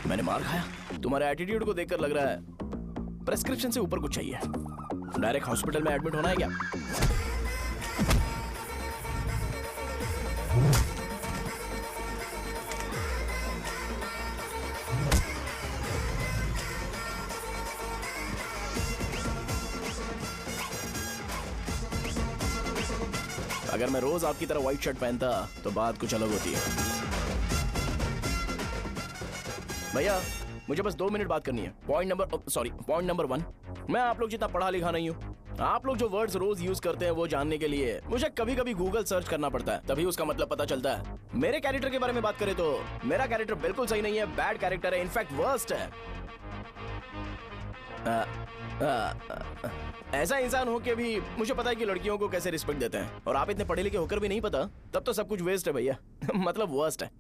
मैंने मार खाया। तुम्हारे एटीट्यूड को देखकर लग रहा है प्रेस्क्रिप्शन से ऊपर कुछ चाहिए। डायरेक्ट हॉस्पिटल में एडमिट होना है क्या? अगर मैं रोज आपकी तरह व्हाइट शर्ट पहनता तो बात कुछ अलग होती है। भैया मुझे बस 2 मिनट बात करनी है। पॉइंट नंबर 1, मैं आप लोग जितना पढ़ा लिखा नहीं हूँ। आप लोग जो वर्ड्स रोज यूज करते हैं वो जानने के लिए मुझे कभी कभी गूगल सर्च करना पड़ता है, तभी उसका मतलब पता चलता है। मेरे कैरेक्टर के बारे में बात करें तो मेरा कैरेक्टर बिल्कुल सही नहीं है, बैड कैरेक्टर है, इनफैक्ट वर्स्ट है। ऐसा इंसान हो के भी मुझे पता है कि लड़कियों को कैसे रिस्पेक्ट देते हैं, और आप इतने पढ़े लिखे होकर भी नहीं पता, तब तो सब कुछ वेस्ट है भैया। मतलब वर्स्ट है।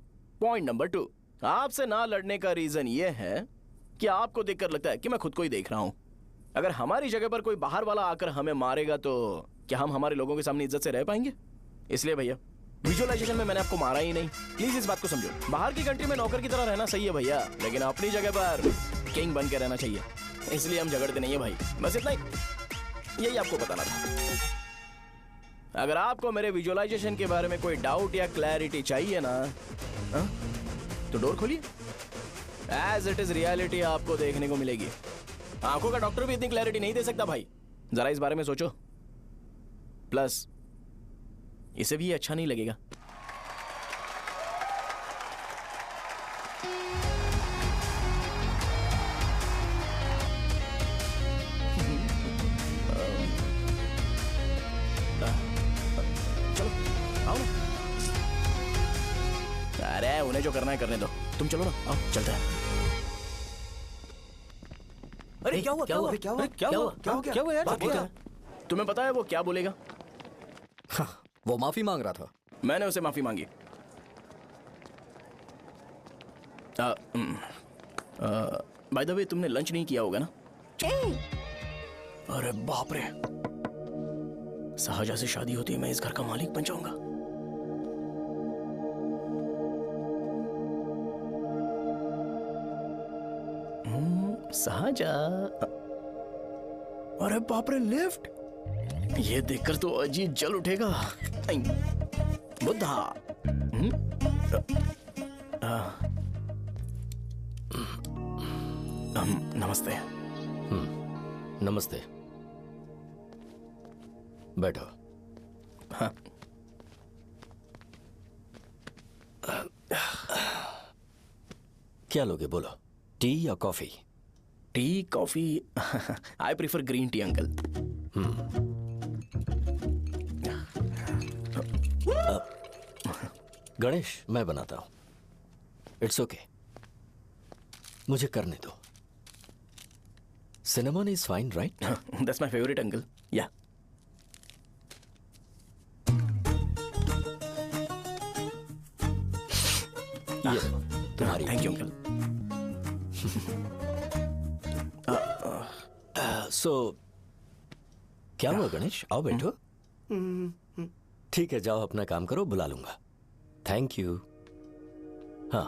पॉइंट नंबर 2, आपसे ना लड़ने का रीजन ये है कि आपको देखकर लगता है कि मैं खुद को ही देख रहा हूं। अगर हमारी जगह पर कोई बाहर वाला आकर हमें मारेगा तो क्या हम हमारे लोगों के सामने इज्जत से रह पाएंगे? इसलिए भैया विजुअलाइजेशन में मैंने आपको मारा ही नहीं। प्लीज इस बात को समझो। बाहर की कंट्री में नौकर की तरह रहना सही है भैया, लेकिन अपनी जगह पर किंग बन के रहना चाहिए। इसलिए हम झगड़ते नहीं है भाई, बस इतना ही, यही आपको बताना था। अगर आपको मेरे विजुअलाइजेशन के बारे में कोई डाउट या क्लैरिटी चाहिए ना, तो डोर खोलिए। एज इट इज रियलिटी आपको देखने को मिलेगी। आंखों का डॉक्टर भी इतनी क्लैरिटी नहीं दे सकता भाई, जरा इस बारे में सोचो। प्लस इसे भी अच्छा नहीं लगेगा। चलो आओ ना। अरे उन्हें जो करना है करने दो, तुम चलो ना, आओ चलते हैं। अरे क्या हुआ क्या हुआ क्या हुआ क्या हुआ क्या हुआ यार? बात क्या है? तुम्हें पता है वो क्या बोलेगा? वो माफी मांग रहा था। मैंने उसे माफी मांगी। बाय द वे तुमने लंच नहीं किया होगा ना? अरे बाप रे, शाहजहां से शादी होती है मैं इस घर का मालिक बन जाऊंगा। शाहजहां, अरे बाप रे, लिफ्ट! ये देखकर तो अजीत जल उठेगा। बुद्धा। नमस्ते। नमस्ते, बैठो। हाँ। क्या लोगे बोलो, टी या coffee? T, coffee? I prefer green tea uncle. Ganesh, मैं बनाता हूं। इट्स ओके, मुझे करने दो। Cinnamon is fine, right? That's my favourite uncle. या ये तुम्हारी। Thank you uncle. सो क्या हुआ गणेश? आओ बैठो। ठीक है, जाओ अपना काम करो, बुला लूंगा। Thank you. हाँ,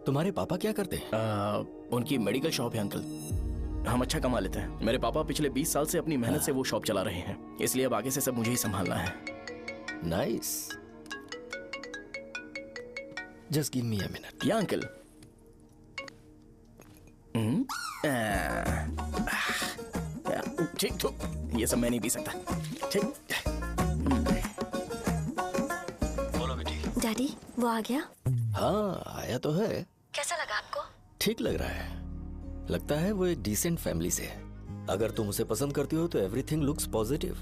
तुम्हारे पापा क्या करते हैं? उनकी मेडिकल शॉप है अंकल। हम अच्छा कमा लेते हैं। मेरे पापा पिछले 20 साल से अपनी मेहनत से वो शॉप चला रहे हैं, इसलिए अब आगे से सब मुझे ही संभालना है। Nice. Just give me a minute. या अंकल। ठीक, तो ये सब मैं नहीं पी सकता। ठीक। बोलो बेटी। डैडी, वो आ गया? हाँ, आया तो है। कैसा लगा आपको? ठीक लग रहा है। लगता है वो एक डिसेंट फैमिली से है। अगर तुम उसे पसंद करती हो तो एवरीथिंग लुक्स पॉजिटिव।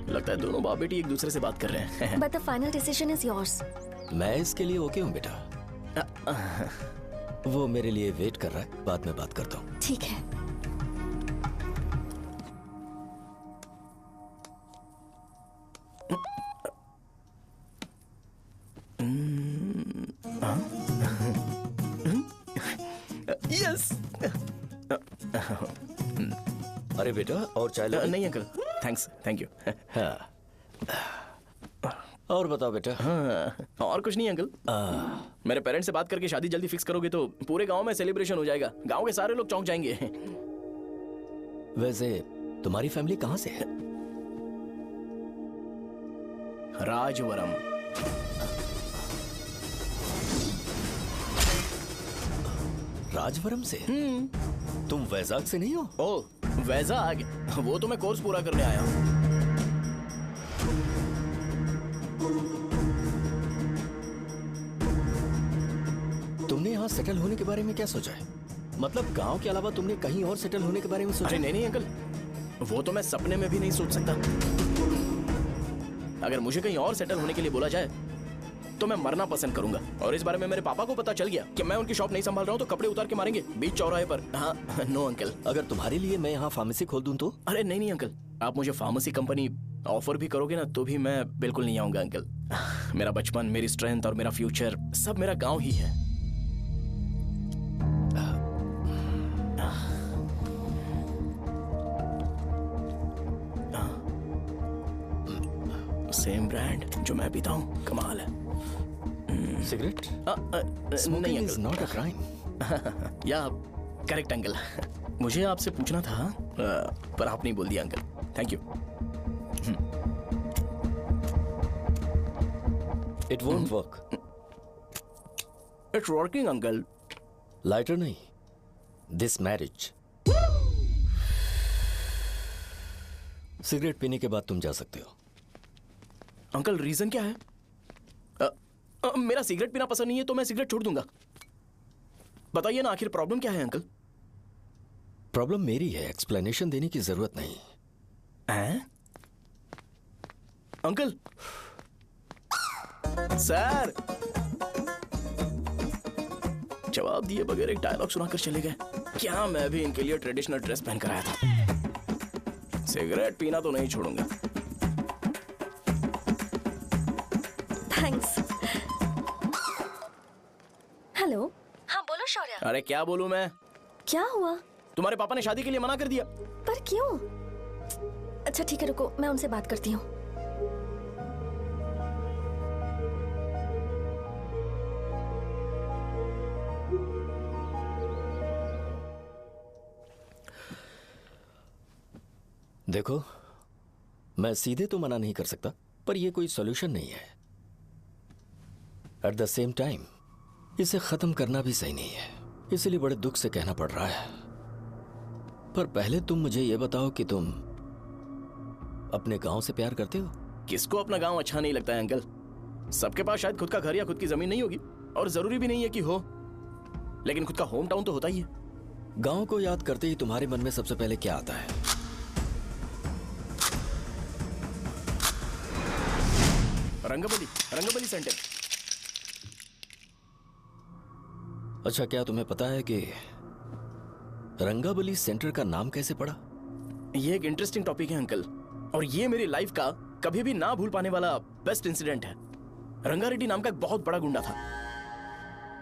लगता है दोनों बाप बेटी एक दूसरे से बात कर रहे हैं। But the final decision is yours. मैं इसके लिए ओके हूँ बेटा। वो मेरे लिए वेट कर रहा है, बाद में बात करता हूँ। ठीक है। यस। अरे बेटा, और चाय लो। नहीं अंकल, थैंक्स, थैंक यू। हाँ। और बताओ बेटा। हाँ, और कुछ नहीं अंकल। मेरे पेरेंट्स से बात करके शादी जल्दी फिक्स करोगे तो पूरे गांव में सेलिब्रेशन हो जाएगा। गांव के सारे लोग चौंक जाएंगे। वैसे तुम्हारी फैमिली कहाँ से है? राजवरम। राजवरम से? तुम वैजाग से नहीं हो? ओ, वैजाग? वो तो मैं कोर्स पूरा करने आया हूँ। तुमने यहाँ सेटल होने के बारे में क्या सोचा है? मतलब गांव के अलावा तुमने कहीं और सेटल होने के बारे में सोचा? अरे नहीं अंकल, वो तो मैं सपने में भी नहीं सोच सकता। अगर मुझे कहीं और सेटल होने के लिए बोला जाए तो मैं मरना पसंद करूंगा। और इस बारे में मेरे पापा को पता चल गया कि मैं उनकी शॉप नहीं संभाल रहा हूँ तो कपड़े उतार के मारेंगे बीच चौराहे पर। हाँ, नो अंकल। अगर तुम्हारे लिए मैं यहाँ फार्मेसी खोल दूं तो? अरे नहीं अंकल, आप मुझे फार्मेसी कंपनी ऑफर भी करोगे ना तो भी मैं बिल्कुल नहीं आऊंगा अंकल। मेरा बचपन, मेरी स्ट्रेंथ और मेरा फ्यूचर सब मेरा गाँव ही है। सेम ब्रांड जो मैं पीता हूँ, कमाल है। सिगरेट? नहीं इज नॉट अ क्राइम। या करेक्ट अंकल। मुझे आपसे पूछना था पर आप नहीं बोल दिया uncle. Thank you. It won't work. It's working uncle. Lighter नहीं, दिस मैरिज। सिगरेट पीने के बाद तुम जा सकते हो। अंकल रीजन क्या है? मेरा सिगरेट पीना पसंद नहीं है तो मैं सिगरेट छोड़ दूंगा। बताइए ना, आखिर प्रॉब्लम क्या है अंकल? प्रॉब्लम मेरी है, एक्सप्लेनेशन देने की जरूरत नहीं। अंकल, सर जवाब दिए बगैर एक डायलॉग सुनाकर चले गए। क्या मैं भी इनके लिए ट्रेडिशनल ड्रेस पहन कर आया था। सिगरेट पीना तो नहीं छोड़ूंगा। थैंक्स। हेलो। हाँ बोलो शौर्या। अरे क्या बोलूं मैं? क्या हुआ? तुम्हारे पापा ने शादी के लिए मना कर दिया। पर क्यों? अच्छा ठीक है, रुको, मैं उनसे बात करती हूँ। देखो, मैं सीधे तो मना नहीं कर सकता, पर यह कोई सॉल्यूशन नहीं है। एट द सेम टाइम इसे खत्म करना भी सही नहीं है, इसलिए बड़े दुख से कहना पड़ रहा है। पर पहले तुम मुझे यह बताओ कि तुम अपने गांव से प्यार करते हो? किसको अपना गांव अच्छा नहीं लगता है अंकल? सबके पास शायद खुद का घर या खुद की जमीन नहीं होगी, और जरूरी भी नहीं है कि हो, लेकिन खुद का होम टाउन तो होता ही है। गांव को याद करते ही तुम्हारे मन में सबसे पहले क्या आता है? रंगबली सेंटर। अच्छा, क्या तुम्हें पता है कि रंगाबली सेंटर का नाम कैसे पड़ा? ये एक इंटरेस्टिंग टॉपिक है अंकल, और ये मेरी लाइफ का कभी भी ना भूल पाने वाला बेस्ट इंसिडेंट है। रंगारेड्डी नाम का एक बहुत बड़ा गुंडा था,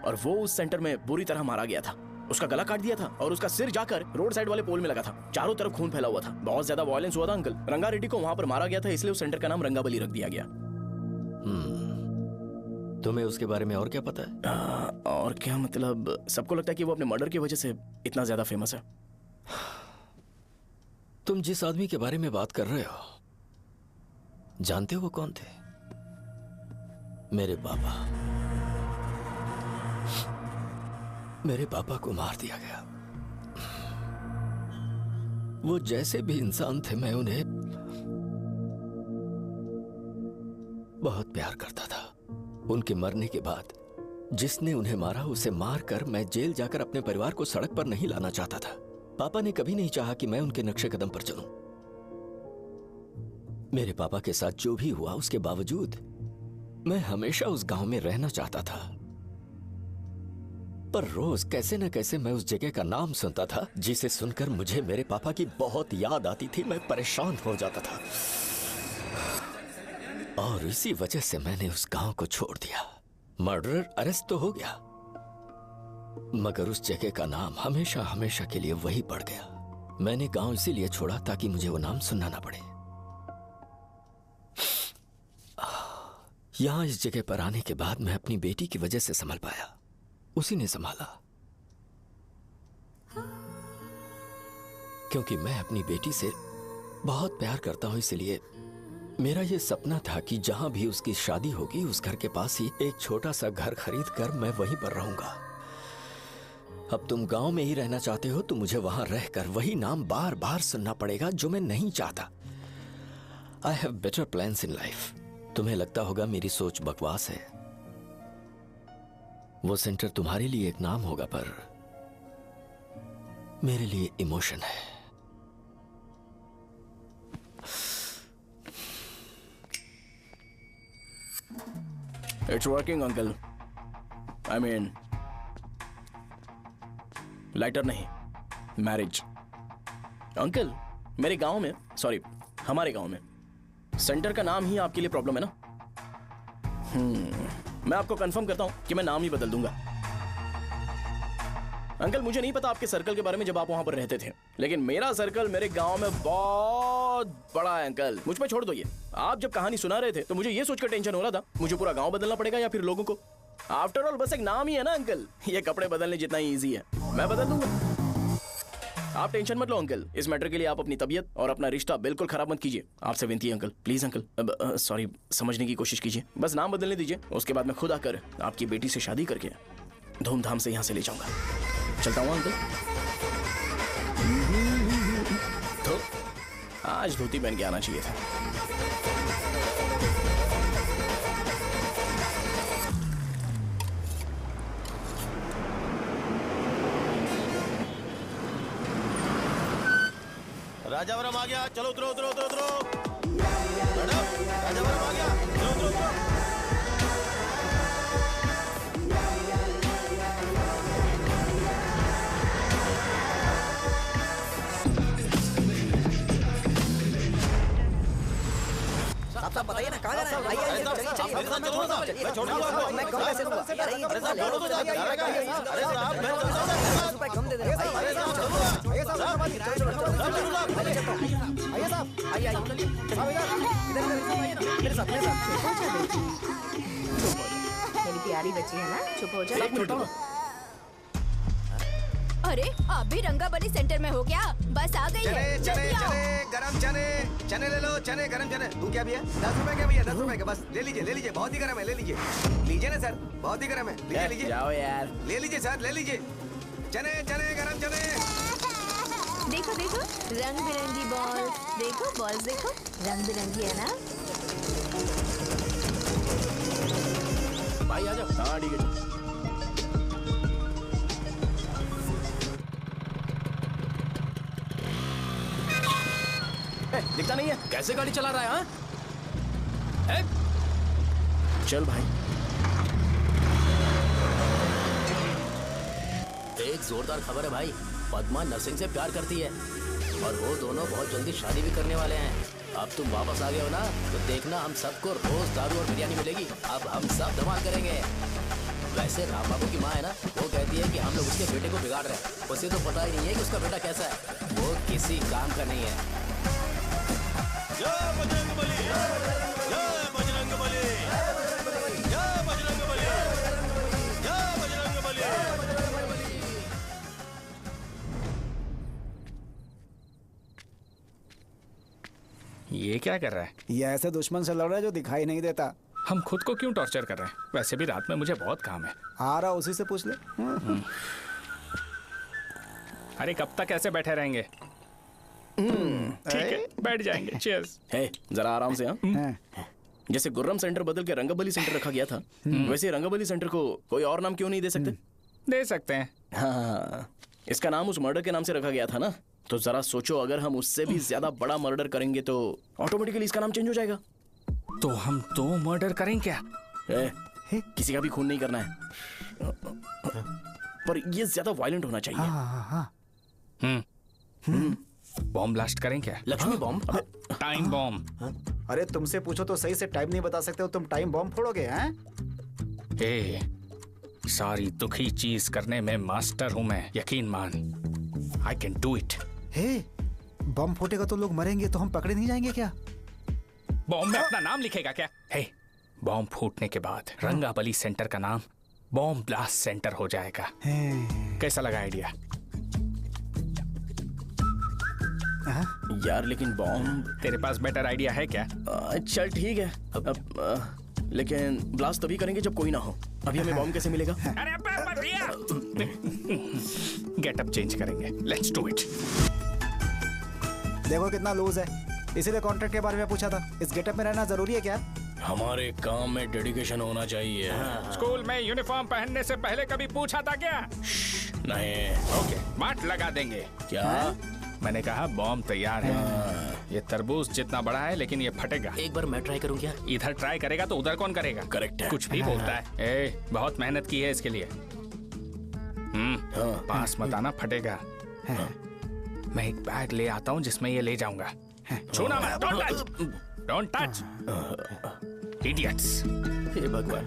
और वो उस सेंटर में बुरी तरह मारा गया था। उसका गला काट दिया था और उसका सिर जाकर रोड साइड वाले पोल में लगा था। चारों तरफ खून फैला हुआ था, बहुत ज्यादा वायलेंस हुआ था अंकल। रंगारेड्डी को वहां पर मारा गया था, इसलिए उस सेंटर का नाम रंगाबली रख दिया गया। तुम्हें उसके बारे में और क्या पता है? और क्या मतलब, सबको लगता है कि वो अपने मर्डर की वजह से इतना ज्यादा फेमस है। तुम जिस आदमी के बारे में बात कर रहे हो, जानते हो वो कौन थे? मेरे पापा। मेरे पापा को मार दिया गया। वो जैसे भी इंसान थे, मैं उन्हें बहुत प्यार करता था। उनके मरने के बाद जिसने उन्हें मारा उसे मारकर मैं जेल जाकर अपने परिवार को सड़क पर नहीं लाना चाहता था। पापा ने कभी नहीं चाहा कि मैं उनके नक्शे कदम पर चलूं। मेरे पापा के साथ जो भी हुआ, उसके बावजूद मैं हमेशा उस गांव में रहना चाहता था। पर रोज कैसे न कैसे मैं उस जगह का नाम सुनता था, जिसे सुनकर मुझे मेरे पापा की बहुत याद आती थी। मैं परेशान हो जाता था, और इसी वजह से मैंने उस गांव को छोड़ दिया। मर्डरर अरेस्ट तो हो गया, मगर उस जगह का नाम हमेशा हमेशा के लिए वही पड़ गया। मैंने गांव इसीलिए छोड़ा ताकि मुझे वो नाम सुनना ना पड़े। यहां इस जगह पर आने के बाद मैं अपनी बेटी की वजह से संभल पाया, उसी ने संभाला। क्योंकि मैं अपनी बेटी से बहुत प्यार करता हूं, इसलिए मेरा यह सपना था कि जहां भी उसकी शादी होगी, उस घर के पास ही एक छोटा सा घर खरीद कर मैं वहीं पर रहूंगा। अब तुम गांव में ही रहना चाहते हो तो मुझे वहां रहकर वही नाम बार बार सुनना पड़ेगा, जो मैं नहीं चाहता। I have better plans in life. तुम्हें लगता होगा मेरी सोच बकवास है। वो सेंटर तुम्हारे लिए एक नाम होगा, पर मेरे लिए इमोशन है। It's working, uncle. I mean, lighter नहीं, मैरिज। अंकल, मेरे गांव में, सॉरी, हमारे गांव में सेंटर का नाम ही आपके लिए प्रॉब्लम है ना? मैं आपको कंफर्म करता हूं कि मैं नाम ही बदल दूंगा। अंकल, मुझे नहीं पता आपके सर्कल के बारे में जब आप वहां पर रहते थे, लेकिन मेरा सर्कल मेरे गांव में बहुत बड़ा है अंकल। मुझ पे छोड़ दो ये। आप जब कहानी सुना रहे थे तो मुझे ये सोचकर टेंशन हो रहा था, मुझे पूरा गांव बदलना पड़ेगा या फिर लोगों को। आफ्टर ऑल बस एक नाम ही है ना अंकल, ये कपड़े बदलने जितना ही ईजी है, मैं बदल दूंगा। आप टेंशन मत लो अंकल, इस मैटर के लिए आप अपनी तबीयत और अपना रिश्ता बिल्कुल खराब मत कीजिए। आपसे विनती है अंकल, प्लीज अंकल। अब सॉरी, समझने की कोशिश कीजिए, बस नाम बदलने दीजिए। उसके बाद मैं खुद आकर आपकी बेटी से शादी करके धूमधाम से यहाँ से ले जाऊंगा। चलता हूँ अंकल। तो आज धोती पहन के आना चाहिए था। राजावरम आ गया, चलो उतरो उतरो उतरो उतरो। मैडम, राजावरम आ गया, चलो उतरो उतरो। आप बताइए ना कहाँ जाना है? आइए, आइए, चलिए, चलिए, मैं छोड़ दूंगा आपको। मैं कम पैसे दूंगा। अरे साहब, छोड़ो तो जाके आइएगा। अरे साहब, मैं 10 रुपए कम दे दे। अरे साहब, चलूंगा। आइए साहब, आइए साहब, आइए, आइए। मेरे साथ, मेरे साथ। मेरी प्यारी बच्ची है ना, चुप हो जा। अरे आप भी रंगाबली सेंटर में हो क्या? बस आ गई चने है, चने जल्दी आओ। चने गरम चने चने ले लो, चने गरम चने। तू क्या भैया? 10 रुपए का भैया, 10 रुपए का। बस ले लीजिए, बहुत ही गरम है, ले लीजिए। लीजिए ना सर, बहुत ही गरम है, लीजिए। जाओ यार। ले लीजिए सर, ले लीजिए। चने चने गरम चने। देखो देखो रंग बिरंगी बॉल, देखो बॉल्स देखो रंग बिरंगी है ना। भाई आ जाओ। हाँ ठीक है। दिखता नहीं है, कैसे गाड़ी चला रहा है? हाँ? चल भाई। एक जोरदार खबर है भाई, पद्मा नरसिंह से प्यार करती है और वो दोनों बहुत जल्दी शादी भी करने वाले हैं। अब तुम वापस आ गए हो ना, तो देखना हम सबको रोज दारू और बिरयानी मिलेगी। अब हम सब धमाल करेंगे। वैसे राम बाबू की माँ है ना, वो कहती है कि हम लोग उसके बेटे को बिगाड़ रहे हैं। उसे तो पता ही नहीं है कि उसका बेटा कैसा है, वो किसी काम का नहीं है। जय बजरंगबली, जय बजरंगबली, जय बजरंगबली, जय बजरंगबली। ये क्या कर रहा है? ये ऐसे दुश्मन से लड़ रहा है जो दिखाई नहीं देता। हम खुद को क्यों टॉर्चर कर रहे हैं? वैसे भी रात में मुझे बहुत काम है। आ रहा उसी से पूछ ले। अरे कब तक ऐसे बैठे रहेंगे? ठीक है, बैठ जाएंगे। चीयर्स। हे, जरा आराम से। हाँ। जैसे गुर्रम सेंटर बदल के रंगाबली सेंटर रखा गया था, वैसे रंगाबली सेंटर को कोई और नाम क्यों नहीं दे सकते? दे सकते हैं। हाँ, इसका नाम उस मर्डर के नाम से रखा गया था ना, तो जरा सोचो अगर हम उससे भी ज्यादा बड़ा मर्डर करेंगे तो ऑटोमेटिकली इसका नाम चेंज हो जाएगा। तो हम 2 मर्डर करें क्या? किसी का भी खून नहीं करना है, पर ये ज्यादा वायलेंट होना चाहिए। बॉम्ब ब्लास्ट करें क्या? लक्ष्मी बॉम्ब? Time bomb. अरे तुमसे पूछो तो सही से टाइम नहीं बता सकते हो, तुम टाइम बॉम्ब फोड़ोगे? हैं? सारी दुखी चीज करने में मास्टर हूं मैं, यकीन मान। I can do it. Bomb फूटेगा तो लोग मरेंगे, तो हम पकड़े नहीं जाएंगे क्या? बॉम्ब में अपना नाम लिखेगा क्या? बॉम्ब फूटने के बाद रंगाबली सेंटर का नाम बॉम्ब ब्लास्ट सेंटर हो जाएगा। कैसा लगा आइडिया? यार लेकिन बॉम्ब, तेरे पास बेटर आइडिया है क्या? चल ठीक है, लेकिन ब्लास्ट तभी करेंगे जब कोई ना हो। अभी हमें बॉम्ब कैसे मिलेगा? अरे गेटअप चेंज करेंगे। Let's do it. देखो कितना लूज है, इसीलिए कॉन्ट्रैक्ट के बारे में पूछा था। इस गेटअप में रहना जरूरी है क्या? हमारे काम में डेडिकेशन होना चाहिए। स्कूल में यूनिफॉर्म पहनने से पहले कभी पूछा था क्या? नहीं। ओके, बात लगा देंगे। क्या? मैंने कहा बॉम्ब तैयार है। ये तरबूज जितना बड़ा है, लेकिन ये फटेगा। एक बार मैं ट्राई करूं क्या? इधर ट्राई करेगा तो उधर कौन करेगा? करेक्ट है। कुछ भी बोलता है। बहुत मेहनत की है इसके लिए। पास मत आना, फटेगा। मैं एक बैग ले आता हूँ जिसमें ये ले जाऊंगा। छूना मत, don't touch, don't touch, idiots. हे भगवान।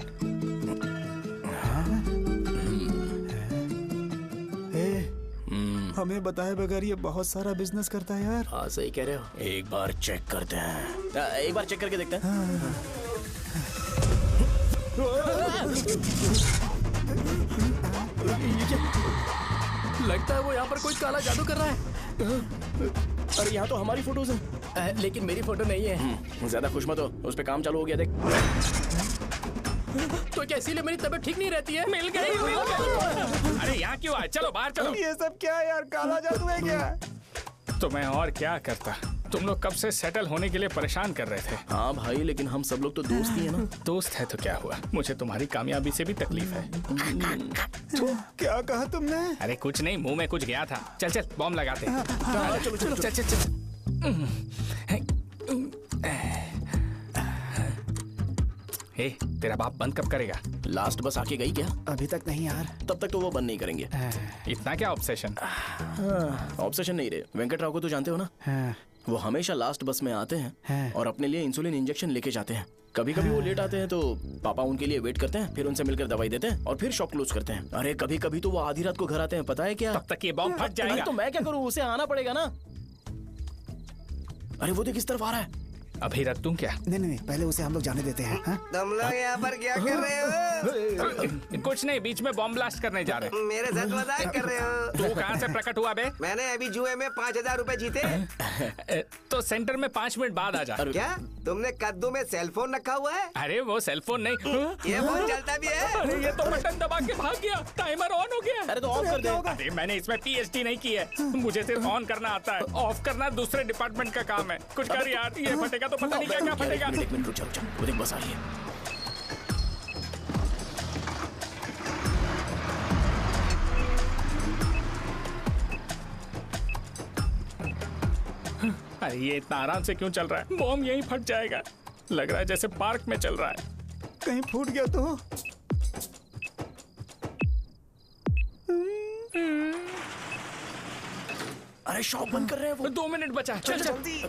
हमें बताए बगैर ये बहुत सारा बिजनेस करता है यार। हाँ सही कह रहे हो। एक बार चेक करते हैं। एक बार चेक करके देखते हैं। लगता है वो यहाँ पर कोई काला जादू कर रहा है। अरे यहाँ तो हमारी फोटोज हैं, लेकिन मेरी फोटो नहीं है। ज्यादा खुश मत हो, उस पे काम चालू हो गया। देख तो क्या इसीलिए मेरी तबीयत ठीक नहीं रहती है? मिल गई, मिल गई। अरे यहाँ क्यों आए? चलो बाहर चलो। ये सब क्या है यार? काला जादू है क्या? तो मैं और क्या करता? तुम लोग कब से सेटल होने के लिए परेशान कर रहे थे। हाँ भाई, लेकिन हम सब लोग तो दोस्त ही है ना। दोस्त है तो क्या हुआ? मुझे तुम्हारी कामयाबी से भी तकलीफ है। क्या कहा तुमने? अरे कुछ नहीं, मुंह में कुछ गया था। चल चल बॉम्ब लगाते हैं। चलो चलो चल चल चल। हे, तेरा बाप बंद कब करेगा? लास्ट बस आके गई क्या? अभी तक नहीं यार। तब तक तो वो बंद नहीं करेंगे। इतना क्या ऑब्सेशन? ऑब्सेशन नहीं रे, वेंकट राव को तो जानते हो ना? वो हमेशा लास्ट बस में आते हैं और अपने लिए इंसुलिन इंजेक्शन लेके जाते हैं। कभी कभी वो लेट आते हैं तो पापा उनके लिए वेट करते हैं, फिर उनसे मिलकर दवाई देते हैं और फिर शॉप क्लोज करते हैं। अरे कभी कभी तो वो आधी रात को घर आते हैं, पता है क्या? तब तक ये बॉम्ब फट जाएगा। अरे तो मैं क्या करूँ, उसे आना पड़ेगा ना। अरे वो देख किस तरफ आ रहा है। अभी रख दूं क्या? नहीं, पहले उसे हम लोग जाने देते हैं। तुम लोग यहाँ पर क्या कर रहे हो? कुछ नहीं, बीच में बॉम्ब ब्लास्ट करने जा रहे हैं। मेरे साथ मजाक कर रहे हो? तू कहाँ से प्रकट हुआ बे? मैंने अभी जुए में 5000 रुपए जीते। तो सेंटर में 5 मिनट बाद आ जा। क्या तुमने कद्दू में सेलफोन रखा हुआ है? अरे वो सेलफोन नहीं, ये फोन चलता भी है। अरे ये तो बटन दबा के भाग गया, टाइमर ऑन हो गया। अरे तो ऑफ कर दे। अरे मैंने इसमें पीएचडी नहीं की है, मुझे सिर्फ ऑन करना आता है, ऑफ करना दूसरे डिपार्टमेंट का काम है। कुछ कर यार, ये फटेगा तो पता नहीं क्या फटेगा। एक मिनट रुक जा, वो देख बस आ रही है। अरे ये इतना आराम से क्यों चल रहा है? बॉम्ब यहीं फट जाएगा। लग रहा है जैसे पार्क में चल रहा है। कहीं फूट गया तो? अरे शॉप बंद कर रहे हैं वो। 2 मिनट बचा, चल जल्दी।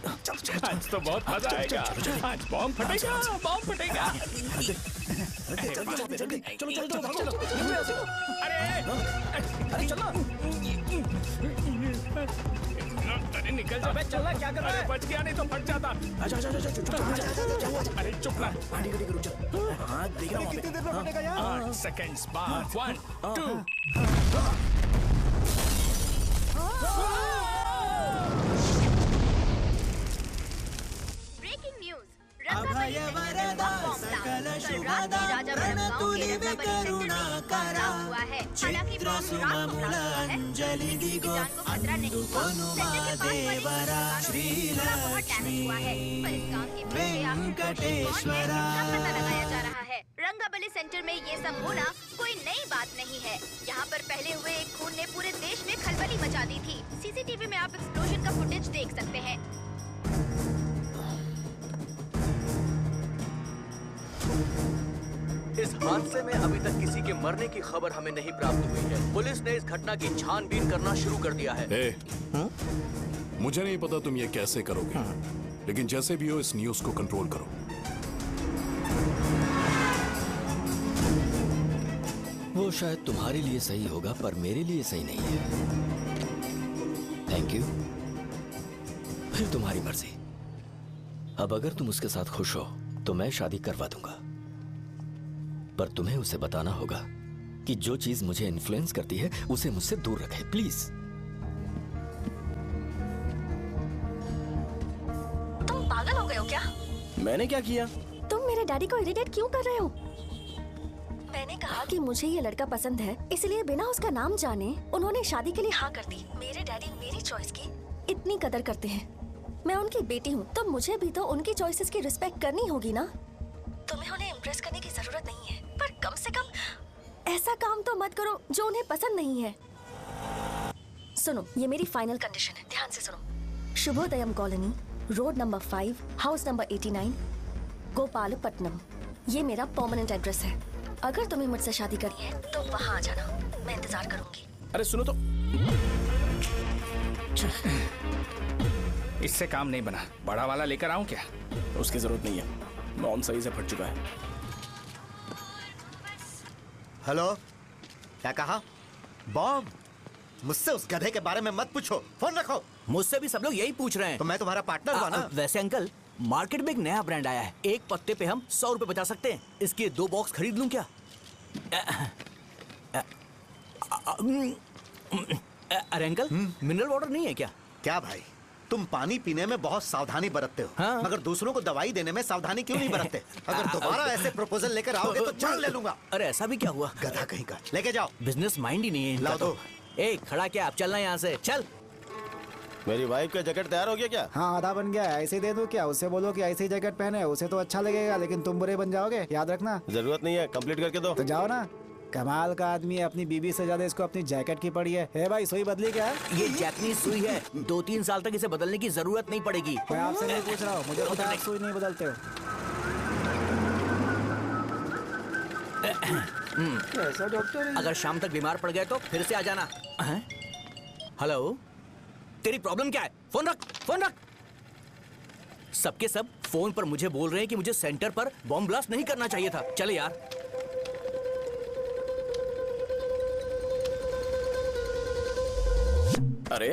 आज तो बहुत मजा आएगा। आज बॉम्ब फटेगा, बॉम्ब फटेगा। चलो। अरे चलो। अरे निकल जा। चलना क्या कर रहा है? बच गया, नहीं तो फट जाता। अरे चुप ना। रुक जा। हाँ देख रहा हूँ। कितनी देर में फटेगा यार? 8 सेकंड्स बाद 1 2। ब्रेकिंग न्यूज, रंगाबली सेंटर में बॉम्ब ब्लास्ट। कल रात में राजावरम गांव के रंगाबली सेंटर में एक बॉम्ब ब्लास्ट हुआ है। हालांकि बॉम्ब रात को ब्लास्ट हुआ है, किसी की जान को खतरा नहीं हुआ। सेंटर के पास वाली थोड़ा बहुत डैमेज हुआ है, पर इस काम के पीछे आखिर कौन है, इसका पता लगाया जा रहा है। रंगाबली सेंटर में ये सब होना कोई नई बात नहीं है। यहाँ पर पहले हुए एक खून ने पूरे देश में खलबली मचा दी थी। सीसीटीवी में आप एक्सप्लोजन का फुटेज देख सकते हैं। इस हादसे में अभी तक किसी के मरने की खबर हमें नहीं प्राप्त हुई है। पुलिस ने इस घटना की छानबीन करना शुरू कर दिया है। मुझे नहीं पता तुम ये कैसे करोगे, लेकिन जैसे भी हो इस न्यूज को कंट्रोल करो। वो शायद तुम्हारे लिए सही होगा, पर मेरे लिए सही नहीं है। Thank you. फिर तुम्हारी मर्जी। अब अगर तुम उसके साथ खुश हो तो मैं शादी करवा दूंगा, पर तुम्हें उसे बताना होगा कि जो चीज मुझे इन्फ्लुएंस करती है उसे मुझसे दूर रखे, प्लीज। तुम पागल हो गए हो क्या? मैंने क्या किया? तुम मेरे डैडी को इरिटेट क्यों कर रहे हो? मैंने कहा कि मुझे ये लड़का पसंद है, इसलिए बिना उसका नाम जाने उन्होंने शादी के लिए हाँ कर दी। मेरे डैडी मेरी चॉइस की इतनी कदर करते हैं। मैं उनकी बेटी हूँ, तो मुझे भी तो उनकी चॉइसेस की रिस्पेक्ट करनी होगी ना। तुम्हें उन्हें इम्प्रेस करने की जरूरत नहीं है, पर कम से कम ऐसा काम तो मत करो जो उन्हें पसंद नहीं है। सुनो, ये मेरी फाइनल कंडीशन है, ध्यान से सुनो। Shubhodayam colony, road number 5, house number 89, Gopalapatnam. ये मेरा परमानेंट एड्रेस है। अगर तुम्हें मुझसे शादी करनी है तो वहाँ आ जाना, मैं इंतजार करूंगी। अरे सुनो तो। इससे काम नहीं बना, बड़ा वाला लेकर आऊं क्या? उसकी जरूरत नहीं है, बॉम्ब सही से फट चुका है। हेलो, क्या कहा? बॉम्ब? मुझसे उस गधे के बारे में मत पूछो, फोन रखो। मुझसे भी सब लोग यही पूछ रहे हैं। तो मैं तुम्हारा पार्टनर हुआ ना। वैसे अंकल, मार्केट में एक नया ब्रांड आया है, एक पत्ते पे हम 100 रुपए बचा सकते हैं। इसके 2 बॉक्स खरीद लूं क्या? अरे अंकल, मिनरल वाटर नहीं है क्या? क्या भाई, तुम पानी पीने में बहुत सावधानी बरतते हो, हाँ? मगर दूसरों को दवाई देने में सावधानी क्यों नहीं बरतते? अगर दोबारा ऐसे प्रपोजल लेकर आओगे तो जान ले लूंगा। अरे ऐसा भी क्या हुआ? गधा कहीं का, लेके जाओ। बिजनेस माइंड ही नहीं है इनका। लाओ दो। ए, खड़ा क्या? आप चलना यहाँ से, चल। मेरी वाइफ का जैकेट तैयार हो गया क्या? हाँ, आधा बन गया है। ऐसे ही दे दूं क्या? उससे बोलो कि ऐसे ही जैकेट पहने, उसे तो अच्छा लगेगा, लेकिन तुम बुरे बन जाओगे, याद रखना। जरूरत नहीं है, कंप्लीट करके दो। तो जाओ ना। कमाल का आदमी है, अपनी बीबी से ज्यादा इसको अपनी जैकेट की पड़ी है। ए भाई, सुई बदली क्या? ये जैपनीज सुई है, 2-3 साल तक इसे बदलने की जरूरत नहीं पड़ेगी। मैं आपसे नहीं पूछ रहा हूँ, मुझे पता है आप सुई नहीं बदलते हो। कैसा डॉक्टर है? अगर शाम तक बीमार पड़ गए तो फिर से आ जाना। हेलो, तेरी प्रॉब्लम क्या है? फोन रख, फोन रख। सबके सब फोन पर मुझे बोल रहे हैं कि मुझे सेंटर पर बॉम्ब ब्लास्ट नहीं करना चाहिए था। चले यार। अरे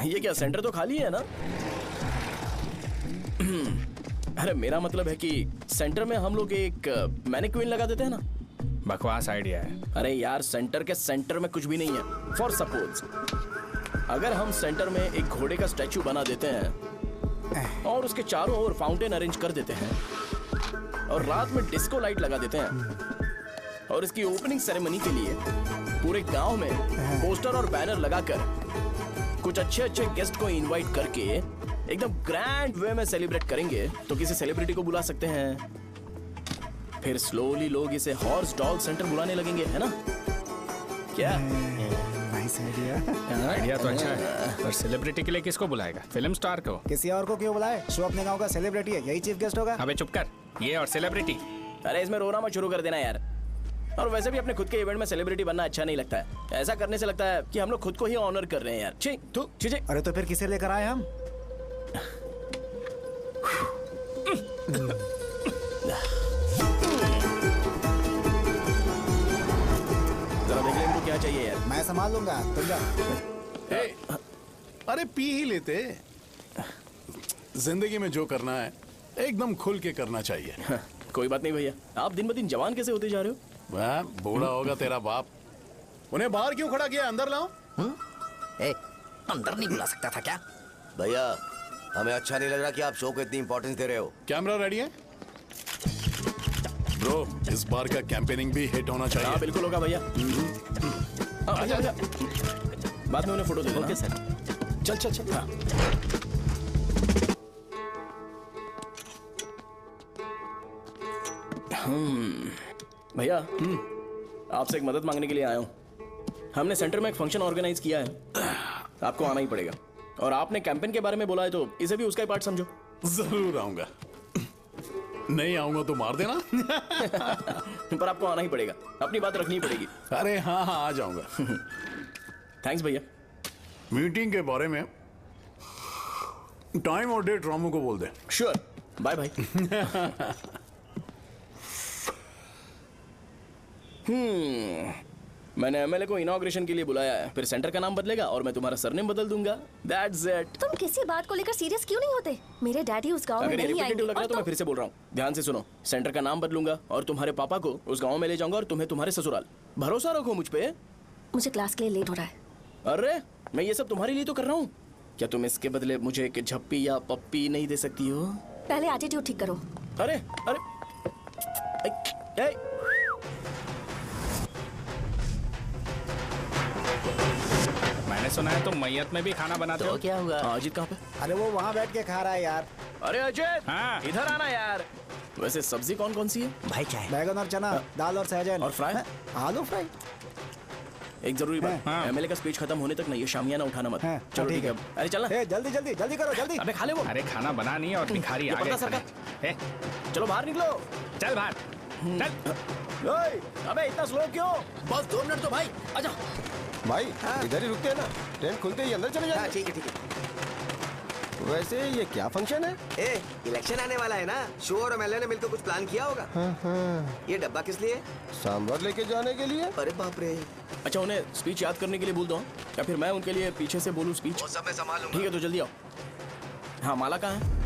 ये क्या, सेंटर तो खाली है ना? अरे मेरा मतलब है कि सेंटर में हम लोग एक मैनिक्विन लगा देते हैं ना। बकवास आइडिया है। अरे यार, सेंटर के सेंटर में कुछ भी नहीं है। फॉर सपोज अगर हम सेंटर में एक घोड़े का स्टैचू बना देते हैं और उसके चारों ओर फाउंटेन अरेंज कर देते हैं और रात में डिस्को लाइट लगा देते हैं और इसकी ओपनिंग सेरेमनी के लिए पूरे गांव में पोस्टर और बैनर लगाकर कुछ अच्छे अच्छे गेस्ट को इनवाइट करके एकदम ग्रैंड वे में सेलिब्रेट करेंगे, तो किसी सेलिब्रिटी को बुला सकते हैं। फिर स्लोली लोग इसे हॉर्स डॉग सेंटर बुलाने लगेंगे, है ना? क्या? Nice idea. आइडिया तो अच्छा है, पर सेलिब्रिटी के लिए किसको बुलाएगा? फिल्म स्टार को। किसी और को क्यों बुलाए? शो अपने गांव का सेलिब्रिटी है, यही चीफ गेस्ट होगा। अबे चुप कर, ये और सेलिब्रिटी। अरे इसमें रोना मत शुरू कर देना यार। और वैसे भी अपने खुद के इवेंट में सेलिब्रिटी बनना अच्छा नहीं लगता है। ऐसा करने से लगता है कि हम लोग खुद को ही ऑनर कर रहे हैं यार। छी तू छी। अरे तो फिर किसे लेकर आए हम? जरा देख ले इनको क्या चाहिए यार। मैं संभाल लूंगा, तुम जा। अरे पी ही लेते। जिंदगी में जो करना है एकदम खुल के करना चाहिए। कोई बात नहीं भैया, आप दिन ब दिन जवान कैसे होते जा रहे हो? बूढ़ा होगा तेरा बाप। उन्हें बाहर क्यों खड़ा किया? अंदर लाओ। अंदर नहीं बुला सकता था क्या? भैया हमें अच्छा नहीं लग रहा कि आप शो को इतनी इंपॉर्टेंस दे रहे हो। कैमरा रेडी है ब्रो? इस बार का कैंपेनिंग भी हिट होना चाहिए। हाँ बिल्कुल होगा भैया। आजा आजा, बाद में उन्हें फोटो दे देना। Okay sir. चल चल चल। हाँ। भैया आपसे एक मदद मांगने के लिए आया हूँ। हमने सेंटर में एक फंक्शन ऑर्गेनाइज किया है, आपको आना ही पड़ेगा। और आपने कैंपेन के बारे में बोला है तो इसे भी उसका ही पार्ट समझो। जरूर आऊंगा। नहीं आऊंगा तो मार देना। पर आपको आना ही पड़ेगा, अपनी बात रखनी पड़ेगी। अरे हाँ हाँ आ जाऊंगा। थैंक्स भैया। मीटिंग के बारे में टाइम और डेट रामू को बोल दे। Sure, bye bye. मैंने एमएलए को इनॉग्रेशन के लिए बुलाया है, फिर सेंटर का नाम बदलेगा और मैं तुम्हारा सरनेम बदल दूंगा। That's it. तुम किसी बात को लेकर सीरियस क्यों नहीं होते? मेरे डैडी उस गांव में अगर ये नहीं रिपीटेटिव आएंगे। लग रहा है तो मैं फिर से बोल रहा हूँ, ध्यान से सुनो। सेंटर का नाम बदलूंगा और तुम्हारे पापा को उस गांव में ले जाऊंगा और तुम्हें तुम्हारे ससुराल। भरोसा रखो मुझ पे। मुझे क्लास के लिए लेट हो रहा है। अरे मैं ये सब तुम्हारे लिए तो कर रहा हूँ। क्या तुम इसके बदले मुझे एक झप्पी या पप्पी नहीं दे सकती हो? पहले एटीट्यूड ठीक करो। अरे अरे मैंने सुना है तुम मैयत में भी खाना बनाते हो। क्या हुआ? अजीत कहाँ पे? अरे वो वहाँ बैठ के खा रहा है यार। अरे अजय, हाँ। इधर आना यार। वैसे सब्जी कौन कौन सी है? भाई क्या है? बैगन और चना, दाल और सहजन और फ्राई? आलू फ्राई। एक जरूरी बात, एमएलए का स्पीच खत्म होने तक ना ये शामियाना उठाना मत। चलो ठीक है। अरे चलना। जल्दी जल्दी जल्दी करो जल्दी। अबे खा ले वो। अरे खाना बना नहीं है और भिखारी आ गए। चलो बाहर निकलो। चल बाहर चल। अबे इतना स्लो क्यों? बस 2 मिनट तो भाई। आजा भाई, इधर ही रुकते हैं ना, ट्रेन खुलते ही अंदर चले जाएंगे। ठीक है ठीक है। वैसे ये क्या फंक्शन है? इलेक्शन आने वाला है ना, शो और एमएलए ने मिलकर कुछ प्लान किया होगा। ये डब्बा किस लिए? सांभर लेके जाने के लिए। अरे बाप रे। अच्छा उन्हें स्पीच याद करने के लिए बोल दो या फिर मैं उनके लिए पीछे से बोलूं स्पीच? वो सब मैं संभालूंगा। ठीक है तो जल्दी आओ। हाँ माला कहाँ है?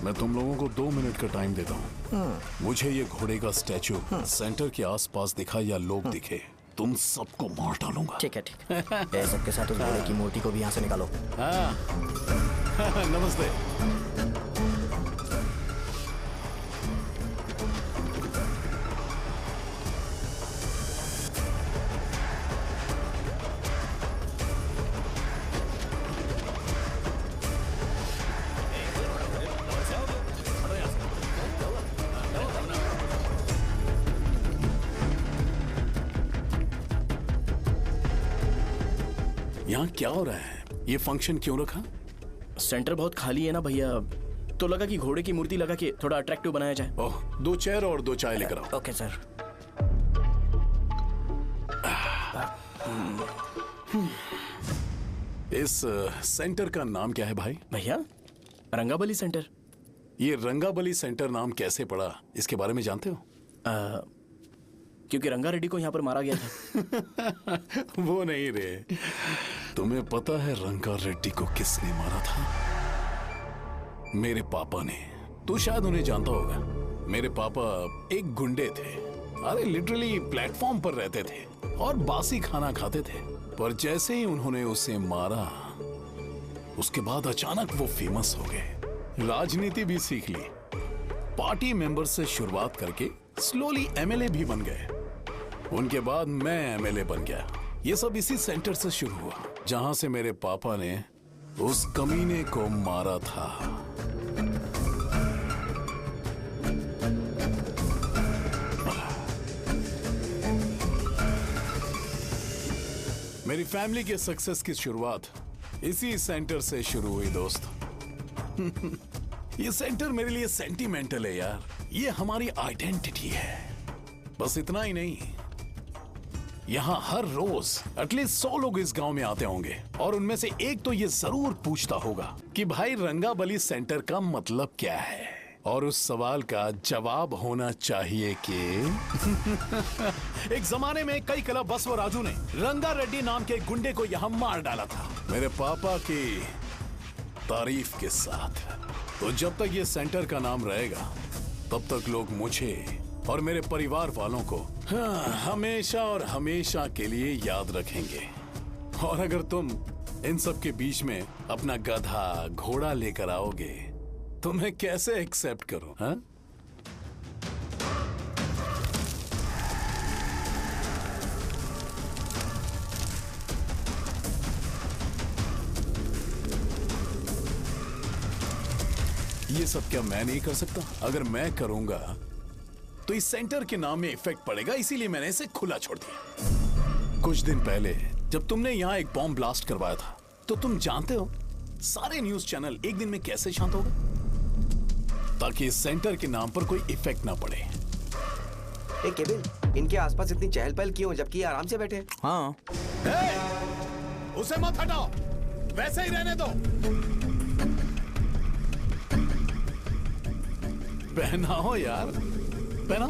मैं तुम लोगों को 2 मिनट का टाइम देता हूँ। मुझे ये घोड़े का स्टैचू सेंटर के आसपास दिखा या लोग दिखे, तुम सबको मार डालूंगा। ठीक है ठीक है। सबके साथ उस घोड़े की मूर्ति को भी यहाँ से निकालो। हाँ। नमस्ते। यहाँ क्या हो रहा है? ये फंक्शन क्यों रखा? सेंटर बहुत खाली है ना भैया, तो लगा कि घोड़े की मूर्ति लगा के थोड़ा अट्रैक्टिव बनाया जाए। ओह, 2 चेयर और 2 चाय लेकर आओ। Okay sir. इस सेंटर का नाम क्या है भाई? भैया रंगाबली सेंटर। ये रंगाबली सेंटर नाम कैसे पड़ा, इसके बारे में जानते हो? क्योंकि रंगा रेड्डी को यहाँ पर मारा गया था। वो नहीं रे, तुम्हें पता है रंगा रेड्डी को किसने मारा था? मेरे पापा ने। तू शायद उन्हें जानता होगा। मेरे पापा एक गुंडे थे। अरे लिटरली प्लेटफॉर्म पर रहते थे और बासी खाना खाते थे। पर जैसे ही उन्होंने उसे मारा, उसके बाद अचानक वो फेमस हो गए। राजनीति भी सीख ली, पार्टी मेंबर से शुरुआत करके स्लोली एमएलए भी बन गए। उनके बाद मैं एमएलए बन गया। ये सब इसी सेंटर से शुरू हुआ, जहां से मेरे पापा ने उस कमीने को मारा था। मेरी फैमिली के सक्सेस की शुरुआत इसी सेंटर से शुरू हुई दोस्त। ये सेंटर मेरे लिए सेंटिमेंटल है यार। ये हमारी आइडेंटिटी है। बस इतना ही नहीं, यहाँ हर रोज एटलीस्ट 100 लोग इस गांव में आते होंगे और उनमें से एक तो ये जरूर पूछता होगा कि भाई रंगाबली सेंटर का मतलब क्या है। और उस सवाल का जवाब होना चाहिए कि एक जमाने में कई क्लब बस व राजू ने रंगा रेड्डी नाम के गुंडे को यहाँ मार डाला था, मेरे पापा की तारीफ के साथ। तो जब तक ये सेंटर का नाम रहेगा, तब तक लोग मुझे और मेरे परिवार वालों को हमेशा और हमेशा के लिए याद रखेंगे। और अगर तुम इन सब के बीच में अपना गधा घोड़ा लेकर आओगे तो मैं कैसे एक्सेप्ट करूं? हाँ? ये सब क्या मैं नहीं कर सकता? अगर मैं करूंगा तो इस सेंटर के नाम में इफेक्ट पड़ेगा, इसीलिए मैंने इसे खुला छोड़ दिया। कुछ दिन पहले जब तुमने यहाँ एक बॉम्ब ब्लास्ट करवाया था, तो तुम जानते हो सारे न्यूज चैनल एक दिन में कैसे शांत हो गए? ताकि इस सेंटर के नाम पर कोई इफेक्ट ना पड़े। केविन, इनके आसपास इतनी चहल पहल क्यों, जबकि आराम से बैठे? हाँ। उसे मत हटाओ, वैसे ही रहने दो। पहनाओ यार, पहना।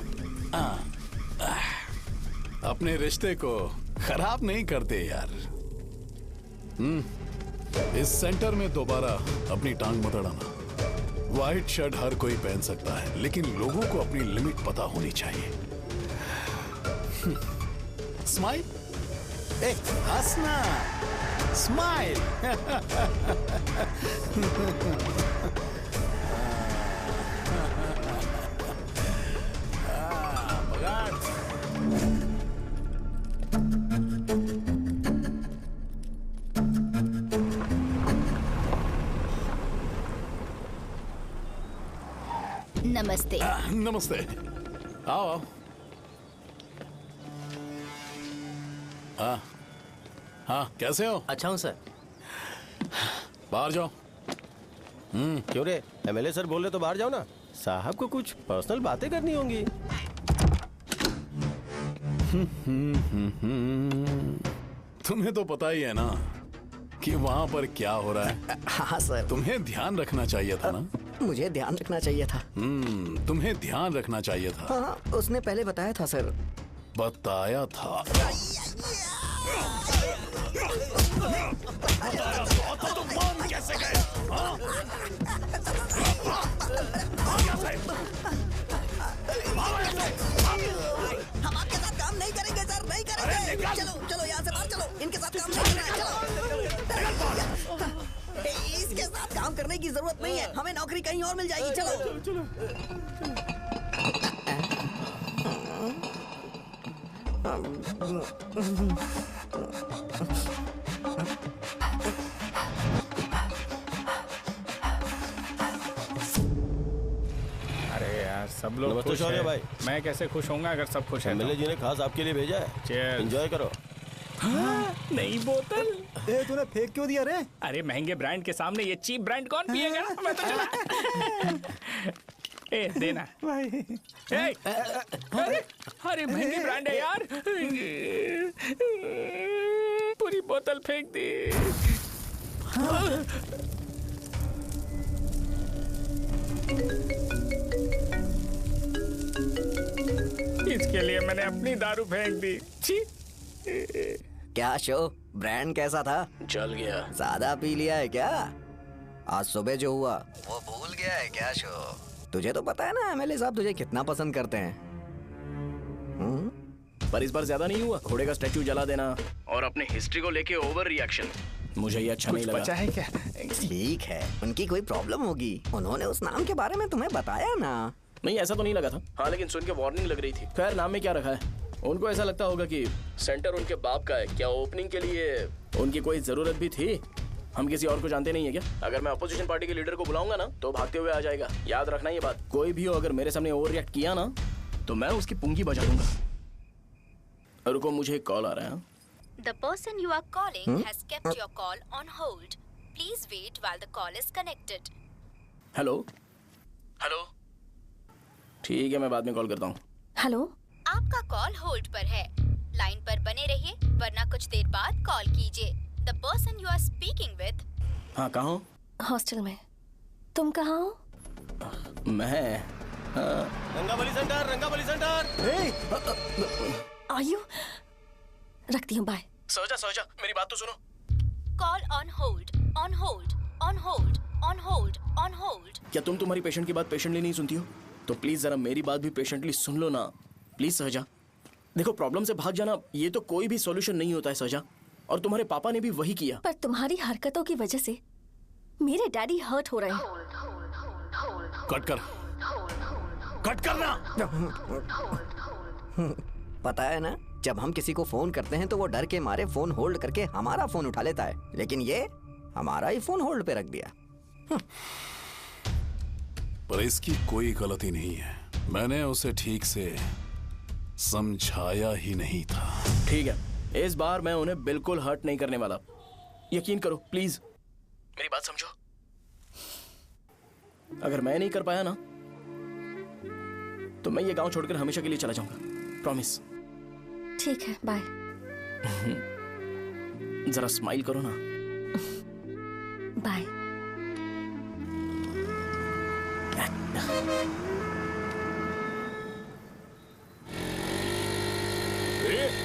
अपने रिश्ते को खराब नहीं करते यार। इस सेंटर में दोबारा अपनी टांग मत अड़ाना। व्हाइट शर्ट हर कोई पहन सकता है, लेकिन लोगों को अपनी लिमिट पता होनी चाहिए। स्माइल, हंसना, स्माइल। नमस्ते। नमस्ते, आओ। हाँ हाँ, कैसे हो? अच्छा हूँ सर। बाहर जाओ। क्यों रे, एमएलए सर बोल रहे तो बाहर जाओ ना। साहब को कुछ पर्सनल बातें करनी होंगी। तुम्हें तो पता ही है ना कि वहाँ पर क्या हो रहा है। हाँ सर। तुम्हें ध्यान रखना चाहिए था ना। मुझे ध्यान रखना चाहिए था। तुम्हें ध्यान रखना चाहिए था। हाँ, उसने पहले बताया था सर। बताया था? तो मान कैसे गए? हम आपके साथ काम नहीं करेंगे सर, नहीं करेंगे। चलो चलो यहाँ से बाहर चलो, इनके साथ काम नहीं करना है। चलो, इसके साथ काम करने की जरूरत नहीं है, हमें नौकरी कहीं और मिल जाएगी। चलो चलो। अरे यार, सब लोग नमस्ते खुश शौर्य हैं। भाई। मैं कैसे खुश होऊंगा अगर सब खुश हैं? एमएलए जी ने खास आपके लिए भेजा है, Cheers। एंजॉय करो। नई बोतल। ए तूने फेंक क्यों दिया रे? अरे महंगे ब्रांड के सामने ये चीप ब्रांड कौन पिएगा? मैं तो चला। ए देना भाई। ए, अरे महंगी ब्रांड है यार। पूरी बोतल फेंक दी। इसके लिए मैंने अपनी दारू फेंक दी। छी। क्या शो, ब्रांड कैसा था? चल गया। ज्यादा पी लिया है क्या? आज सुबह जो हुआ वो भूल गया है क्या शो? तुझे तो पता है ना एमएलए साहब तुझे कितना पसंद करते हैं। पर इस बार ज्यादा नहीं हुआ। घोड़े का स्टैचू जला देना और अपने हिस्ट्री को लेके ओवर रिएक्शन, मुझे ये अच्छा नहीं लगा। बचा है क्या? ठीक है, उनकी कोई प्रॉब्लम होगी। उन्होंने उस नाम के बारे में तुम्हें बताया ना? नहीं, ऐसा तो नहीं लगा था। हाँ, लेकिन सुन के वार्निंग लग रही थी। खैर, नाम में क्या रखा है? उनको ऐसा लगता होगा कि सेंटर उनके बाप का है। क्या ओपनिंग के लिए उनकी कोई जरूरत भी थी? हम किसी और को जानते नहीं है क्या? अगर मैं अपोजिशन पार्टी के लीडर को बुलाऊंगा ना तो भागते हुए आ जाएगा। याद रखना ये बात। कोई भी हो अगर मेरे सामने ओवर रिएक्ट किया ना तो मैं उसकी पुंगी बजा दूंगा। रुको, मुझे एक कॉल आ रहा है। The person you are calling has kept your call on hold. Please wait while the call is connected. Hello hello, ठीक है, मैं बाद में कॉल करता हूँ। हेलो, आपका कॉल होल्ड पर है। लाइन पर बने रहिए वरना कुछ देर बाद कॉल कीजिए। The person you are speaking with। हाँ, कहाँ हो? हॉस्टल में। तुम कहाँ हो? मैं रंगाबली सेंटर, रंगाबली सेंटर। आयु, रखती हूँ, बाय। सोचा, मेरी बात तो सुनो। Call on hold, on hold, on hold, on hold, on hold। क्या तुम तुम्हारी पेशेंट की बात पेशेंटली नहीं सुनती हो? तो प्लीज जरा मेरी बात भी पेशेंटली सुन लो ना। प्लीज सहजा, देखो प्रॉब्लम से भाग जाना ये तो कोई भी सॉल्यूशन नहीं होता है सहजा, और तुम्हारे पापा ने भी वही किया। पर तुम्हारी हरकतों की वजह से मेरे डैडी हर्ट हो रहे हैं। कट करना। पता है ना, जब हम किसी को फोन करते हैं तो वो डर के मारे फोन होल्ड करके हमारा फोन उठा लेता है, लेकिन ये हमारा ही फोन होल्ड पे रख दिया। पर इसकी कोई गलती नहीं है। मैंने उसे ठीक से समझाया ही नहीं था। ठीक है, इस बार मैं उन्हें बिल्कुल हर्ट नहीं करने वाला। यकीन करो प्लीज, मेरी बात समझो। अगर मैं नहीं कर पाया ना तो मैं ये गांव छोड़कर हमेशा के लिए चला जाऊंगा। प्रॉमिस। ठीक है, बाय। जरा स्माइल करो ना। बाय।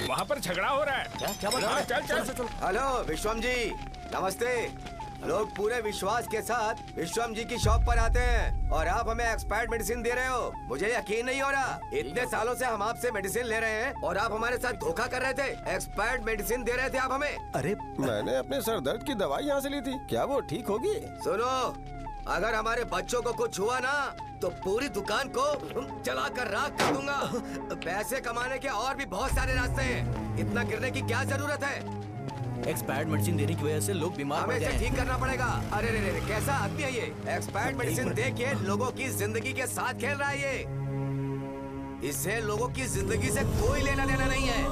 वहाँ पर झगड़ा हो रहा है। क्या बात है? चल। हेलो विश्वम जी, नमस्ते। लोग पूरे विश्वास के साथ विश्वम जी की शॉप पर आते हैं और आप हमें एक्सपायर्ड मेडिसिन दे रहे हो। मुझे यकीन नहीं हो रहा। इतने सालों से हम आपसे मेडिसिन ले रहे हैं और आप हमारे साथ धोखा कर रहे थे। एक्सपायर्ड मेडिसिन दे रहे थे आप हमें। अरे मैंने अपने सर दर्द की दवाई यहाँ से ली थी, क्या वो ठीक होगी? सुनो, अगर हमारे बच्चों को कुछ हुआ ना तो पूरी दुकान को जला कर राख कर दूंगा। पैसे कमाने के और भी बहुत सारे रास्ते हैं, इतना गिरने की क्या जरूरत है? एक्सपायर्ड मेडिसिन देने की वजह से लोग बीमार पड़ हमें गए इसे हैं। ठीक करना पड़ेगा। अरे रे, कैसा आदमी है ये? एक्सपायर्ड मेडिसिन दे के लोगों की जिंदगी के साथ खेल रहा है ये। इससे लोगों की जिंदगी से कोई लेना देना नहीं है।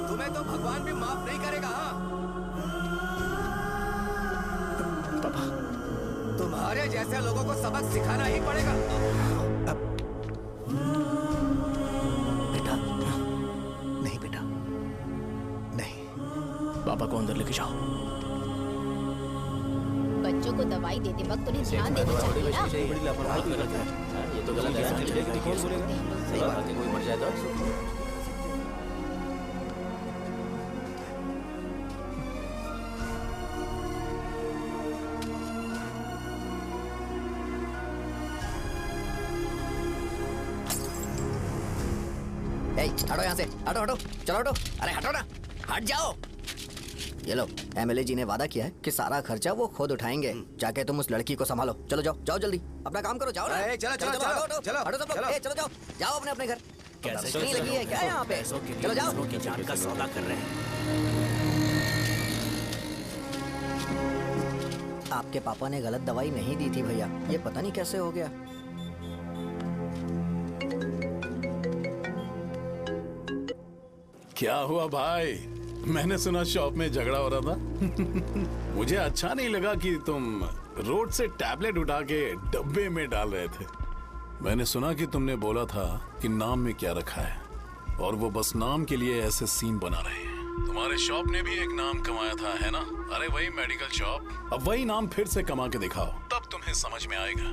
तुम्हें तो भगवान भी माफ नहीं करेगा। पापा, तुम्हारे जैसे लोगों को सबक सिखाना ही पड़ेगा। पापा को अंदर लेके जाओ। बच्चों को दवाई देते वक्त उन्हें ध्यान देना चाहिए ना। ये तो गलत है। सही बात है, कोई मर जाए तो हटो यहाँ से, हटो, चलो हटो। अरे हटो ना, हट जाओ। ये लो, एमएलए जी ने वादा किया है कि सारा खर्चा वो खुद उठाएंगे। जाके तुम उस लड़की को संभालो। चलो जाओ जल्दी, अपना काम करो। जाओ ना। चलो हटो सब लोग। जाओ अपने घर। कैसे नहीं लगी है क्या यहाँ पे? चलो जाओ। की जान का सौदा कर रहे हैं। आपके पापा ने गलत दवाई नहीं दी थी भैया, ये पता नहीं कैसे हो गया। क्या हुआ भाई? मैंने सुना शॉप में झगड़ा हो रहा था। मुझे अच्छा नहीं लगा कि तुम रोड से टैबलेट उठा के डब्बे में डाल रहे थे। मैंने सुना कि तुमने बोला था कि नाम में क्या रखा है, और वो बस नाम के लिए ऐसे सीन बना रहे हैं। तुम्हारे शॉप ने भी एक नाम कमाया था, है ना? अरे वही मेडिकल शॉप। अब वही नाम फिर से कमा के दिखाओ, तब तुम्हें समझ में आएगा।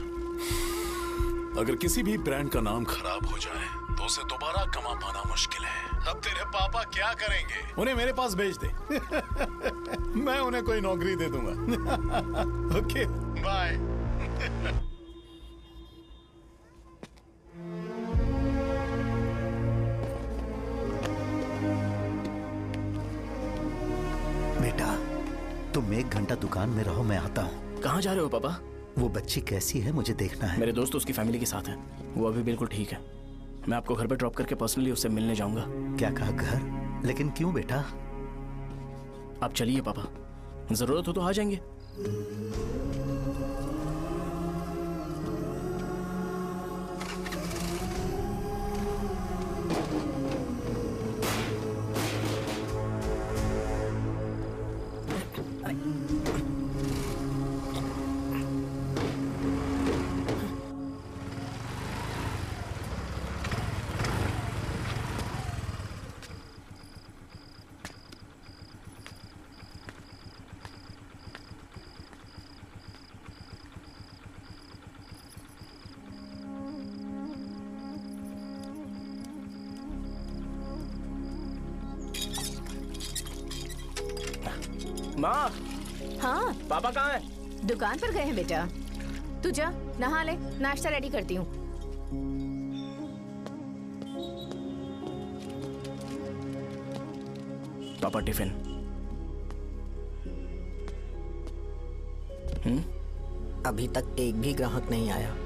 अगर किसी भी ब्रांड का नाम खराब हो जाए तो उसे दोबारा कमा पाना मुश्किल है। अब तेरे पापा क्या करेंगे? उन्हें मेरे पास भेज दे। मैं उन्हें कोई नौकरी दे दूंगा। Okay, bye. बेटा, तुम 1 घंटा दुकान में रहो, मैं आता हूँ। कहाँ जा रहे हो पापा? वो बच्ची कैसी है मुझे देखना है। मेरे दोस्त उसकी फैमिली के साथ है, वो अभी बिल्कुल ठीक है। मैं आपको घर पे ड्रॉप करके पर्सनली उससे मिलने जाऊंगा। क्या कहा, घर? लेकिन क्यों बेटा? आप चलिए पापा, जरूरत हो तो आ जाएंगे। माँ। हाँ पापा कहाँ हैं? दुकान पर गए हैं बेटा। तू जा नहा ले, नाश्ता रेडी करती हूँ। पापा टिफिन। अभी तक एक भी ग्राहक नहीं आया।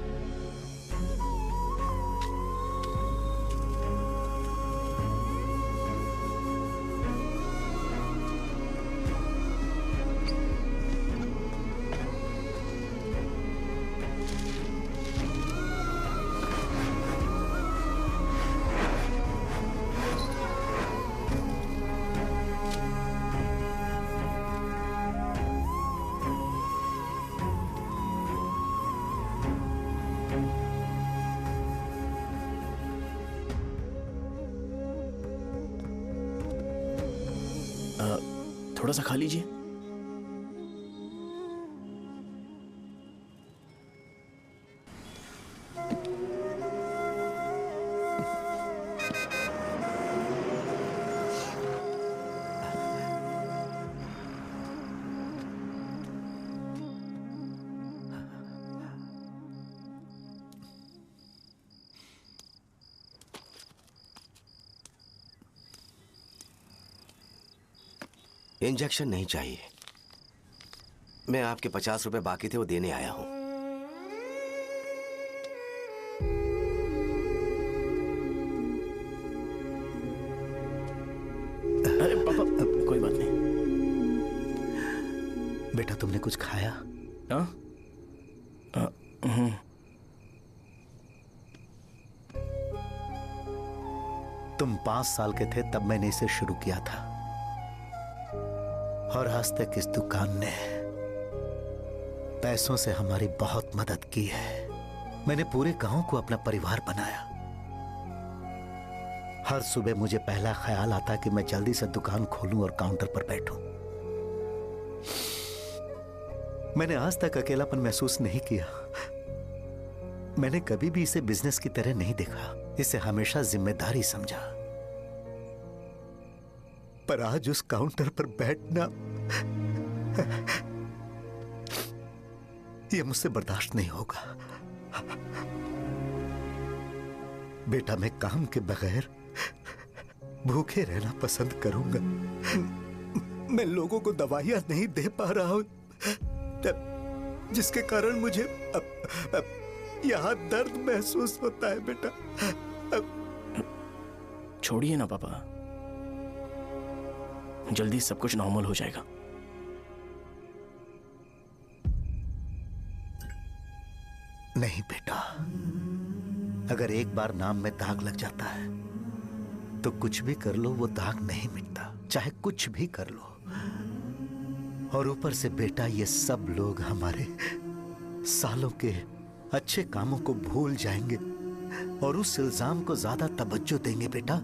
थोड़ा सा खा लीजिए। इंजेक्शन नहीं चाहिए। मैं आपके 50 रुपए बाकी थे, वो देने आया हूं। अरे पापा, कोई बात नहीं। बेटा, तुमने कुछ खाया? हाँ? तुम 5 साल के थे तब मैंने इसे शुरू किया था, और आज तक इस दुकान ने पैसों से हमारी बहुत मदद की है। मैंने पूरे गांव को अपना परिवार बनाया। हर सुबह मुझे पहला ख्याल आता कि मैं जल्दी से दुकान खोलूं और काउंटर पर बैठूं। मैंने आज तक अकेलापन महसूस नहीं किया। मैंने कभी भी इसे बिजनेस की तरह नहीं देखा, इसे हमेशा जिम्मेदारी समझा। पर आज उस काउंटर पर बैठना यह मुझसे बर्दाश्त नहीं होगा। बेटा, मैं काम के बगैर भूखे रहना पसंद करूंगा। मैं लोगों को दवाइयां नहीं दे पा रहा हूं, जिसके कारण मुझे यहां दर्द महसूस होता है। बेटा, छोड़िए ना पापा, जल्दी सब कुछ नॉर्मल हो जाएगा। नहीं बेटा, अगर एक बार नाम में दाग लग जाता है तो कुछ भी कर लो वो दाग नहीं मिटता, चाहे कुछ भी कर लो। और ऊपर से बेटा ये सब लोग हमारे सालों के अच्छे कामों को भूल जाएंगे और उस इल्जाम को ज्यादा तवज्जो देंगे बेटा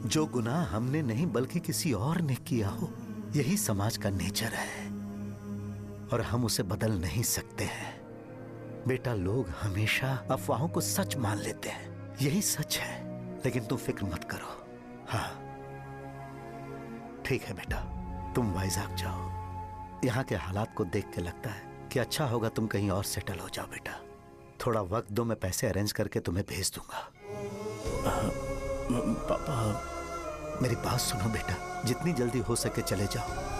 जो गुनाह हमने नहीं बल्कि किसी और ने किया हो। यही समाज का नेचर है और हम उसे बदल नहीं सकते हैं। बेटा लोग हमेशा अफवाहों को सच मान लेते हैं, यही सच है। लेकिन तुम फिक्र मत करो। हाँ ठीक है बेटा, तुम वाइजैक जाओ। यहाँ के हालात को देख के लगता है कि अच्छा होगा तुम कहीं और सेटल हो जाओ बेटा। थोड़ा वक्त दो, मैं पैसे अरेंज करके तुम्हें भेज दूंगा। पापा मेरी बात सुनो बेटा, जितनी जल्दी हो सके चले जाओ।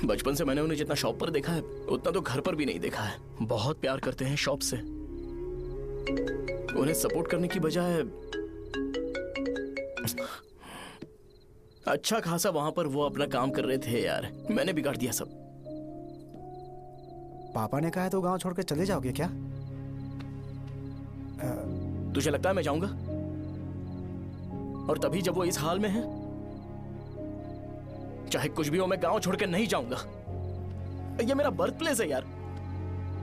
बचपन से मैंने उन्हें जितना शॉप पर देखा है उतना तो घर पर भी नहीं देखा है। बहुत प्यार करते हैं शॉप से। उन्हें सपोर्ट करने की बजाय अच्छा खासा वहां पर वो अपना काम कर रहे थे यार। मैंने बिगाड़ दिया सब। पापा ने कहा है तो गांव छोड़ के चले जाओगे क्या? तुझे लगता है मैं जाऊंगा? और तभी जब वो इस हाल में है, चाहे कुछ भी हो मैं गांव छोड़ के नहीं जाऊंगा। ये मेरा बर्थ प्लेस है यार।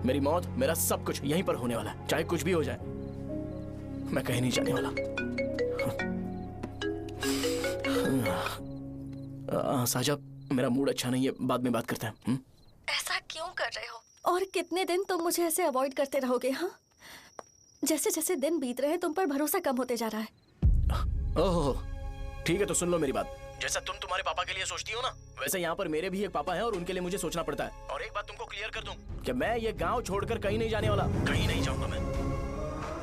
मेरी मौत, मेरा सब कुछ यहीं पर होने वाला है। चाहे कुछ भी हो जाए मैं कहीं नहीं जाने वाला। साजा, मेरा मूड अच्छा नहीं है, बाद में बात करते हैं। ऐसा क्यों कर रहे हो? और कितने दिन तुम मुझे ऐसे अवॉइड करते रहोगे? हाँ, जैसे जैसे दिन बीत रहे हैं तुम पर भरोसा कम होते जा रहा है। ओह ठीक है, तो सुन लो मेरी बात। जैसा तुम तुम्हारे पापा के लिए सोचती हो ना, वैसे यहाँ पर मेरे भी एक पापा हैं और उनके लिए मुझे सोचना पड़ता है। और एक बात तुमको क्लियर कर दूं कि मैं ये गांव छोड़कर कहीं नहीं जाने वाला। कहीं नहीं जाऊंगा मैं।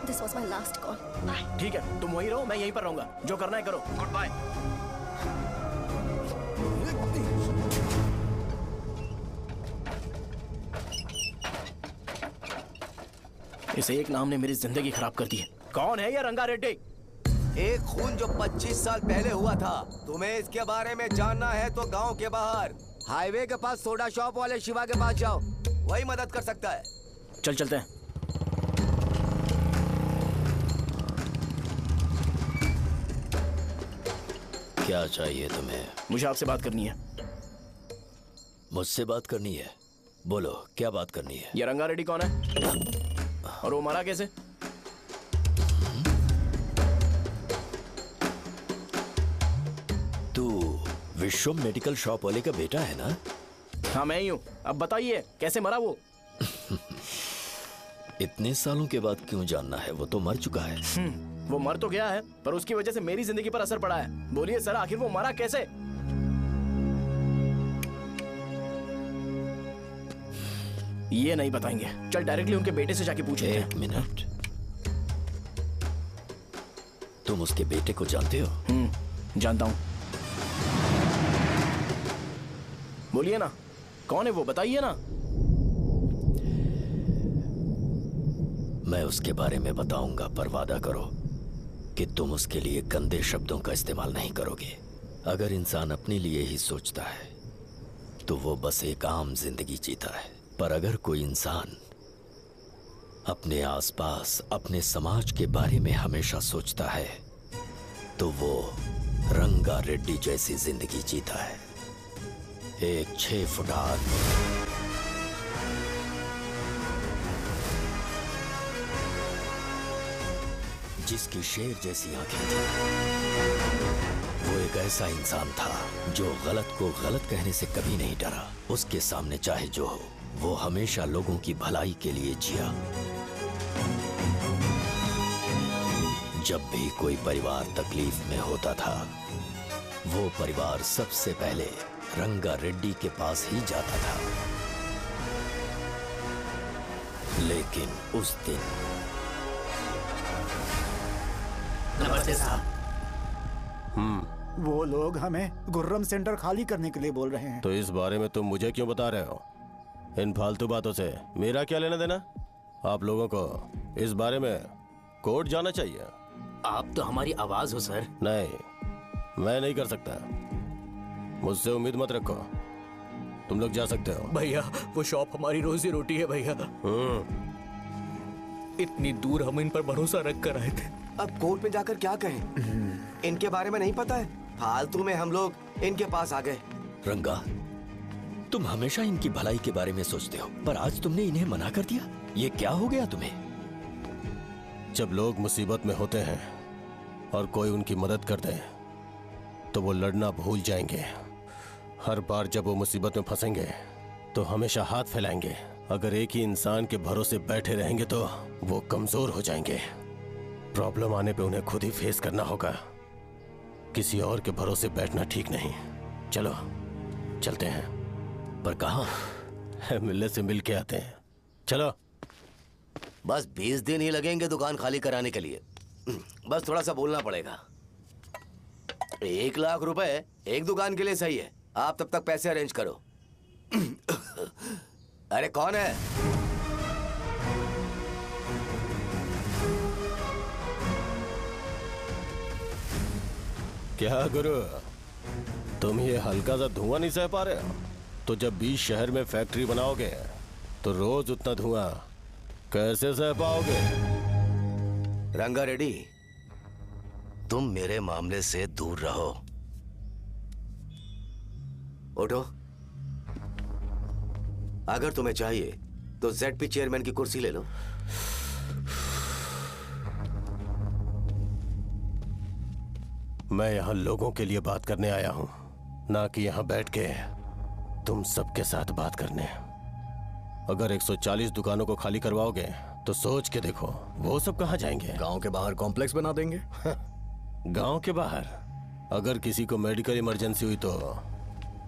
This was my last call. Bye. ठीक है, तुम वहीं रहो, मैं यहीं पर रहूंगा। जो करना है करो। Good bye. इस एक नाम ने मेरी जिंदगी खराब कर दी है। कौन है ये रंगा रेड्डी? एक खून जो 25 साल पहले हुआ था। तुम्हें इसके बारे में जानना है तो गांव के बाहर हाईवे के पास सोडा शॉप वाले शिवा के पास जाओ, वही मदद कर सकता है। चल चलते हैं। क्या चाहिए तुम्हें? मुझे आपसे बात करनी है। मुझसे बात करनी है? बोलो क्या बात करनी है? ये रंगा रेड्डी कौन है और वो मरा कैसे? तू विश्वम मेडिकल शॉप वाले का बेटा है ना? हाँ मैं ही हूँ। अब बताइए कैसे मरा वो? इतने सालों के बाद क्यों जानना है? वो तो मर चुका है। वो मर तो गया है पर उसकी वजह से मेरी जिंदगी पर असर पड़ा है। बोलिए सर, आखिर वो मरा कैसे? ये नहीं बताएंगे। चल डायरेक्टली उनके बेटे से जाके पूछे। एक मिनट, तुम उसके बेटे को जानते हो? जानता हूं। बोलिए ना, कौन है वो? बताइए ना। मैं उसके बारे में बताऊंगा, पर वादा करो कि तुम उसके लिए गंदे शब्दों का इस्तेमाल नहीं करोगे। अगर इंसान अपने लिए ही सोचता है तो वो बस एक आम जिंदगी जीता है, पर अगर कोई इंसान अपने आसपास, अपने समाज के बारे में हमेशा सोचता है तो वो रंगा रेड्डी जैसी जिंदगी जीता है। एक 6 फुट आदमी जिसकी शेर जैसी आंखें थी। वो एक ऐसा इंसान था जो गलत को गलत कहने से कभी नहीं डरा। उसके सामने चाहे जो हो, वो हमेशा लोगों की भलाई के लिए जिया। जब भी कोई परिवार तकलीफ में होता था, वो परिवार सबसे पहले रंगा रेड्डी के पास ही जाता था। लेकिन उस दिन नमस्ते साहब। वो लोग हमें गुर्रम सेंटर खाली करने के लिए बोल रहे हैं। तो इस बारे में तुम मुझे क्यों बता रहे हो? इन फालतू बातों से मेरा क्या लेना देना? आप लोगों को इस बारे में कोर्ट जाना चाहिए। आप तो हमारी आवाज हो सर। नहीं, मैं नहीं कर सकता। मुझसे उम्मीद मत रखो, तुम लोग जा सकते हो। भैया वो शॉप हमारी रोजी रोटी है भैया। इतनी दूर हम इन पर भरोसा रख कर आए थे। अब कोर्ट में जाकर क्या कहें? इनके बारे में नहीं पता है, फालतू में हम लोग इनके पास आ गए। रंगा, तुम हमेशा इनकी भलाई के बारे में सोचते हो, पर आज तुमने इन्हें मना कर दिया। ये क्या हो गया तुम्हें? जब लोग मुसीबत में होते हैं और कोई उनकी मदद कर दे तो वो लड़ना भूल जाएंगे। हर बार जब वो मुसीबत में फंसेंगे तो हमेशा हाथ फैलाएंगे। अगर एक ही इंसान के भरोसे बैठे रहेंगे तो वो कमजोर हो जाएंगे। प्रॉब्लम आने पे उन्हें खुद ही फेस करना होगा। किसी और के भरोसे बैठना ठीक नहीं। चलो चलते हैं। पर कहाँ? मिलने से मिल के आते हैं। चलो। बस 20 दिन ही लगेंगे दुकान खाली कराने के लिए। बस थोड़ा सा बोलना पड़ेगा। 1 लाख रुपए एक दुकान के लिए सही है। आप तब तक पैसे अरेंज करो। अरे कौन है? क्या गुरु, तुम ये हल्का सा धुआं नहीं सह पा रहे हो? तो जब 20 शहर में फैक्ट्री बनाओगे तो रोज उतना धुआं कैसे सह पाओगे? रंगा रेड्डी, तुम मेरे मामले से दूर रहो। उठो। अगर तुम्हें चाहिए तो ZP चेयरमैन की कुर्सी ले लो। मैं यहां लोगों के लिए बात करने आया हूं, ना कि यहां बैठ के तुम सबके साथ बात करने। अगर 140 दुकानों को खाली करवाओगे तो सोच के देखो वो सब कहां जाएंगे? गांव के बाहर कॉम्प्लेक्स बना देंगे। गांव के बाहर? अगर किसी को मेडिकल इमरजेंसी हुई तो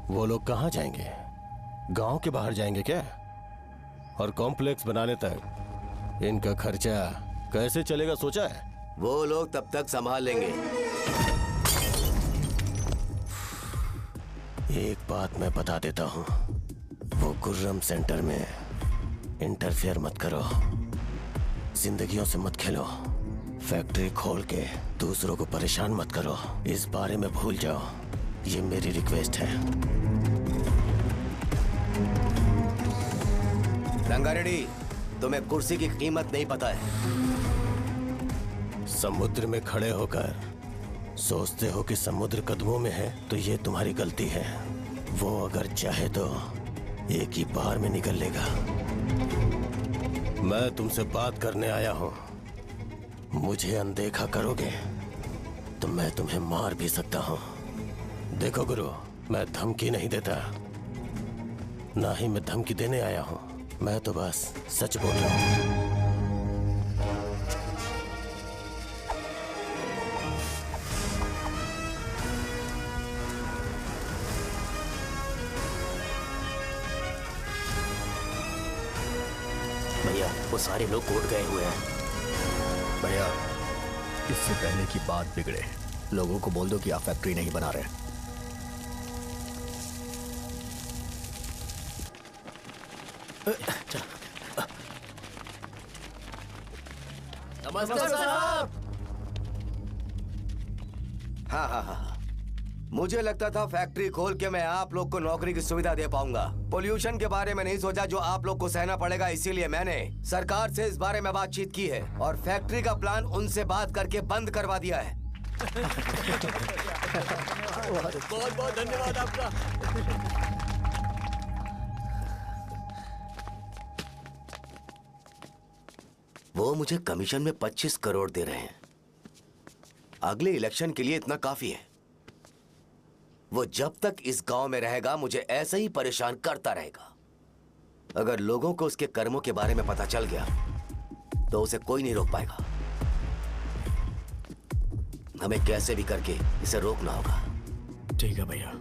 वो लोग कहां जाएंगे? गांव के बाहर जाएंगे क्या? और कॉम्प्लेक्स बनाने तक इनका खर्चा कैसे चलेगा सोचा है? वो लोग तब तक संभाल लेंगे। एक बात मैं बता देता हूं, वो गुर्रम सेंटर में इंटरफेयर मत करो। जिंदगियों से मत खेलो। फैक्ट्री खोल के दूसरों को परेशान मत करो। इस बारे में भूल जाओ। ये मेरी रिक्वेस्ट है। रंगा रेड्डी, तुम्हें कुर्सी की कीमत नहीं पता है। समुद्र में खड़े होकर सोचते हो कि समुद्र कदमों में है तो ये तुम्हारी गलती है। वो अगर चाहे तो एक ही बार में निकल लेगा। मैं तुमसे बात करने आया हूं। मुझे अनदेखा करोगे तो मैं तुम्हें मार भी सकता हूं। देखो गुरु, मैं धमकी नहीं देता, ना ही मैं धमकी देने आया हूं। मैं तो बस सच बोल रहा हूं। भैया वो सारे लोग कोर्ट गए हुए हैं। भैया, इससे पहले की बात बिगड़े, लोगों को बोल दो कि आप फैक्ट्री नहीं बना रहे। नमस्ते साहब। हाँ, मुझे लगता था फैक्ट्री खोल के मैं आप लोग को नौकरी की सुविधा दे पाऊंगा। पोल्यूशन के बारे में नहीं सोचा जो आप लोग को सहना पड़ेगा, इसीलिए मैंने सरकार से इस बारे में बातचीत की है और फैक्ट्री का प्लान उनसे बात करके बंद करवा दिया है। बहुत बहुत धन्यवाद आपका। वो मुझे कमीशन में 25 करोड़ दे रहे हैं। अगले इलेक्शन के लिए इतना काफी है। वो जब तक इस गांव में रहेगा मुझे ऐसे ही परेशान करता रहेगा। अगर लोगों को उसके कर्मों के बारे में पता चल गया तो उसे कोई नहीं रोक पाएगा। हमें कैसे भी करके इसे रोकना होगा। ठीक है भैया।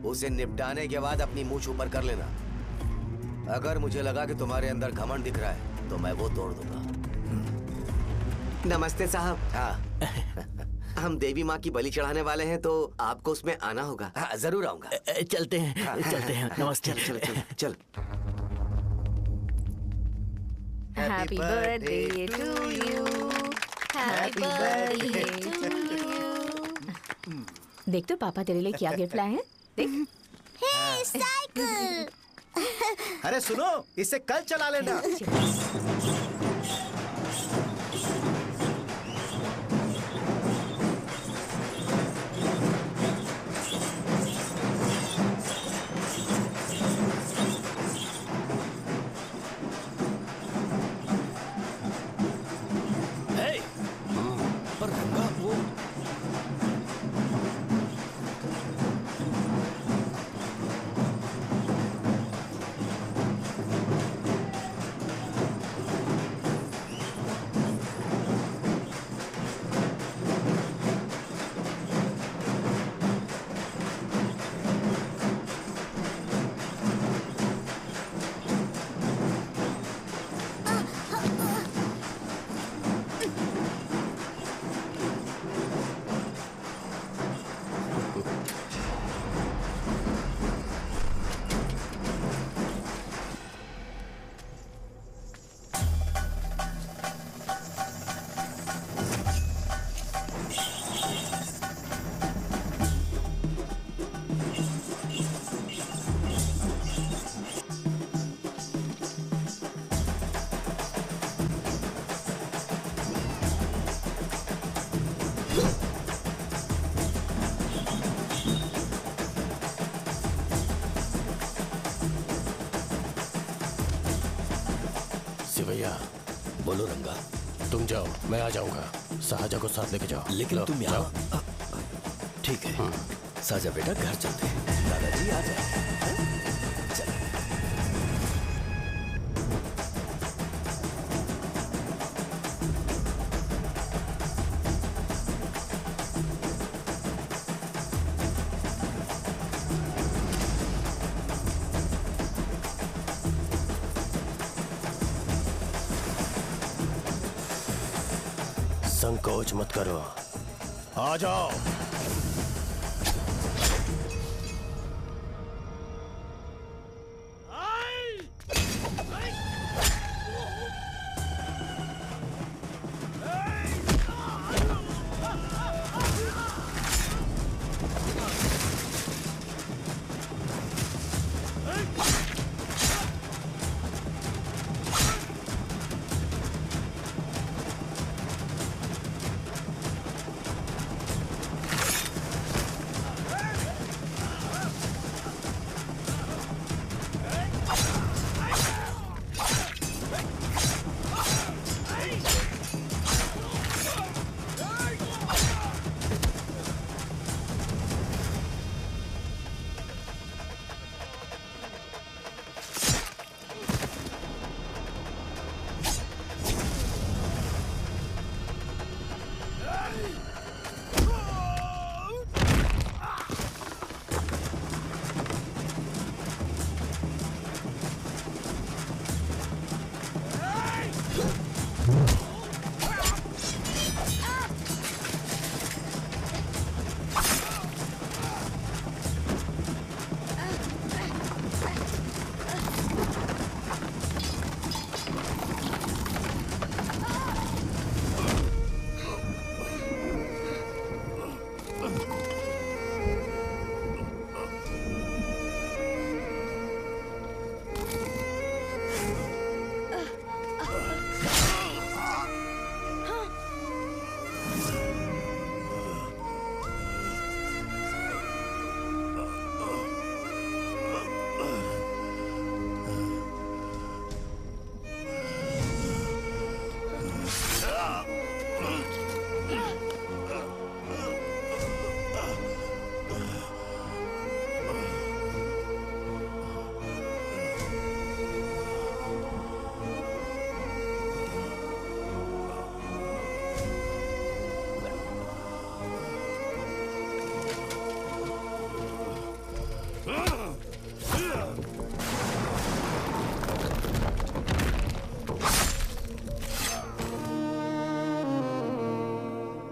उसे निपटाने के बाद अपनी मूंछ ऊपर कर लेना। अगर मुझे लगा कि तुम्हारे अंदर घमंड दिख रहा है तो मैं वो तोड़ दूंगा। नमस्ते साहब। हाँ। हम देवी माँ की बलि चढ़ाने वाले हैं तो आपको उसमें आना होगा। हाँ, जरूर आऊंगा। चलते हैं। हाँ। चलते हैं। नमस्ते। चल चल चल। Happy birthday to you. Happy birthday to you. देख तो पापा तेरे लिए क्या गिफ्ट लाए हैं। देख। हे साइकिल। अरे सुनो, इसे कल चला लेना। पर रंगा वो सिवैया, बोलो रंगा। तुम जाओ, मैं आ जाऊंगा। साहजा को साथ लेके जाओ। लेकिन लो, तुम जाओ। यहाँ ठीक है। साजा बेटा घर चलते हैं। दादाजी आ जाओ। चलो। संकोच मत करो, आ जाओ।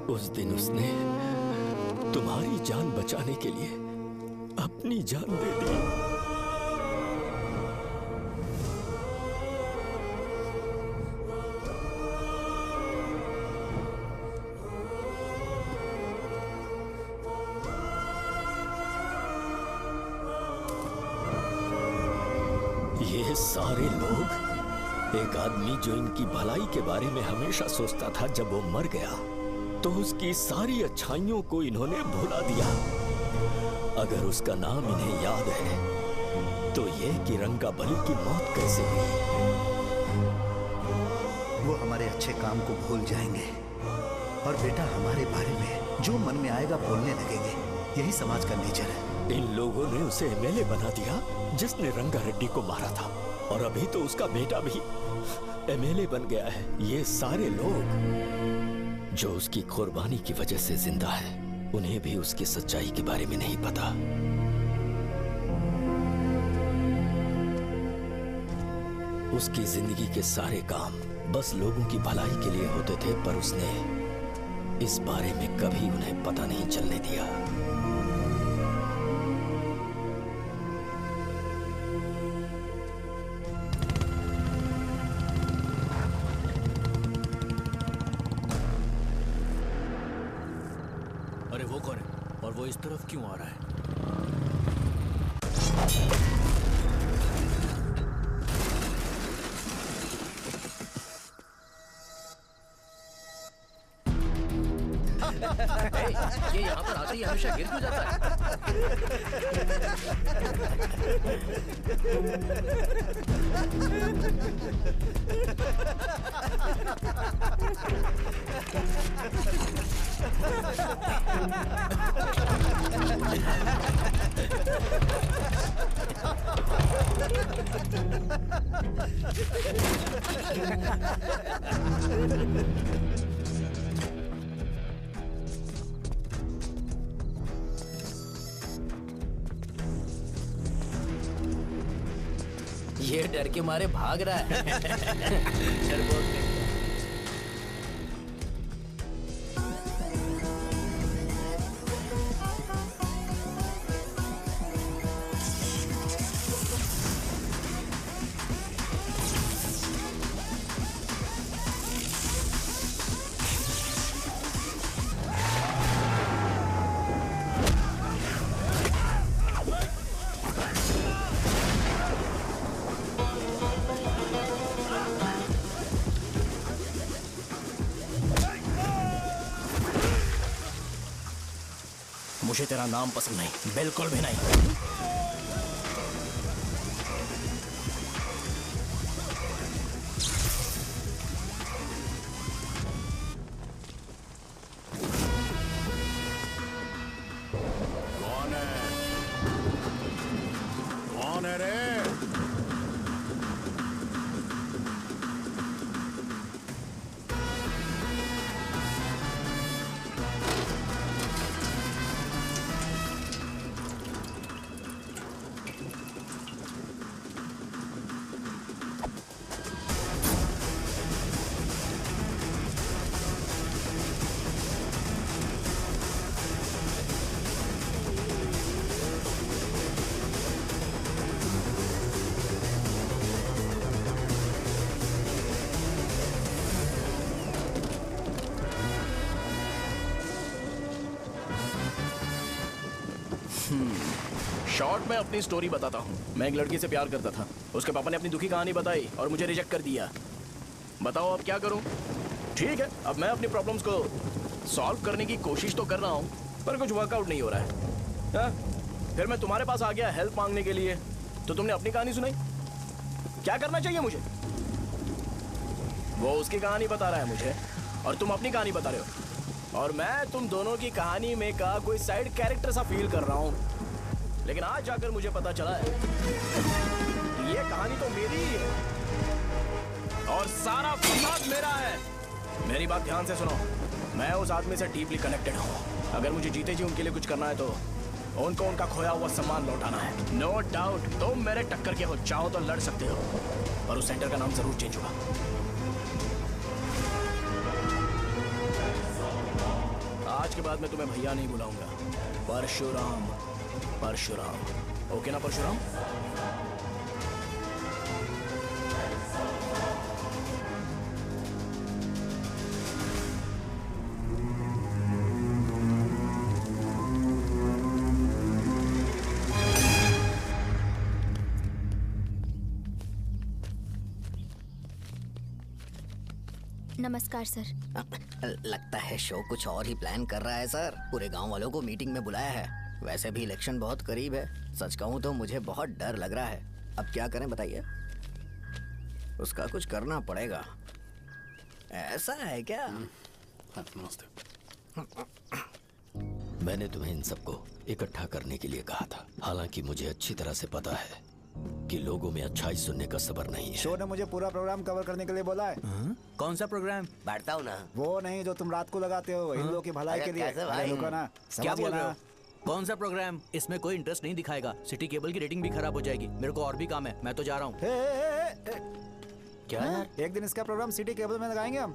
उस दिन उसने तुम्हारी जान बचाने के लिए अपनी जान दे दी। सारे लोग, एक आदमी जो इनकी भलाई के बारे में हमेशा सोचता था, जब वो मर गया तो उसकी सारी अच्छाइयों को इन्होंने भुला दिया। अगर उसका नाम इन्हें याद है तो ये कि रंगाबली की मौत कैसे हुई। वो हमारे अच्छे काम को भूल जाएंगे और बेटा हमारे बारे में जो मन में आएगा बोलने लगेंगे। यही समाज का नेचर है। इन लोगों ने उसे एमएलए बना दिया जिसने रंगा रेड्डी को मारा था, और अभी तो उसका बेटा भी एमएलए बन गया है। ये सारे लोग जो उसकी कुर्बानी की वजह से जिंदा है, उन्हें भी उसकी सच्चाई के बारे में नहीं पता। उसकी जिंदगी के सारे काम बस लोगों की भलाई के लिए होते थे, पर उसने इस बारे में कभी उन्हें पता नहीं चलने दिया। अरे वो कौन है और वो इस तरफ क्यों आ रहा है? ये यहाँ पर आते ही हमेशा गिर क्यों जाता है? ये डर के मारे भाग रहा है। डरपोक नहीं। मुझे तेरा नाम पसंद नहीं, बिल्कुल भी नहीं। कौन है? कौन है रे? शॉर्ट में अपनी स्टोरी बताता हूँ। मैं एक लड़की से प्यार करता था। उसके पापा ने अपनी दुखी कहानी बताई और मुझे रिजेक्ट कर दिया। बताओ अब क्या करूँ? ठीक है, अब मैं अपनी प्रॉब्लम्स को सॉल्व करने की कोशिश तो कर रहा हूँ, पर कुछ वर्कआउट नहीं हो रहा है। हाँ? फिर मैं तुम्हारे पास आ गया हेल्प मांगने के लिए, तो तुमने अपनी कहानी सुनाई। क्या करना चाहिए मुझे? वो उसकी कहानी बता रहा है मुझे और तुम अपनी कहानी बता रहे हो, और मैं तुम दोनों की कहानी में का कोई साइड कैरेक्टर सा फील कर रहा हूँ। लेकिन आज जाकर मुझे पता चला है कि ये कहानी तो मेरी ही है और सारा फसाद मेरा है। मेरी बात ध्यान से सुनो, मैं उस आदमी से डीपली कनेक्टेड हूँ। अगर मुझे जीते जी उनके लिए कुछ करना है तो उनको उनका खोया हुआ सम्मान लौटाना है। नो डाउट तुम मेरे टक्कर के हो, चाहो तो लड़ सकते हो, पर उस सेंटर का नाम जरूर चेंज होगा। आज के बाद मैं तुम्हें भैया नहीं बुलाऊंगा, परशुराम। परशुराम, ओके ना परशुराम? नमस्कार सर। लगता है शो कुछ और ही प्लान कर रहा है सर। पूरे गांव वालों को मीटिंग में बुलाया है। वैसे भी इलेक्शन बहुत करीब है। सच कहूँ तो मुझे बहुत डर लग रहा है। अब क्या करें बताइए? उसका कुछ करना पड़ेगा। ऐसा है क्या? मैंने तुम्हें इन सबको इकट्ठा करने के लिए कहा था। हालांकि मुझे अच्छी तरह से पता है कि लोगों में अच्छाई सुनने का सब्र नहीं है। शो ने मुझे पूरा प्रोग्राम कवर करने के लिए बोला है। कौन सा प्रोग्राम? बैठता हूँ ना। वो नहीं जो तुम रात को लगाते हो इन लोगों की भलाई के लिए। अरे रुको ना, क्या समझ बोल रहे ना। हो? कौन सा प्रोग्राम? इसमें कोई इंटरेस्ट नहीं दिखाएगा। सिटी केबल की रेटिंग भी खराब हो जाएगी। मेरे को और भी काम है, मैं तो जा रहा हूँ। क्या? एक दिन इसका प्रोग्राम सिटी केबल में लगाएंगे हम।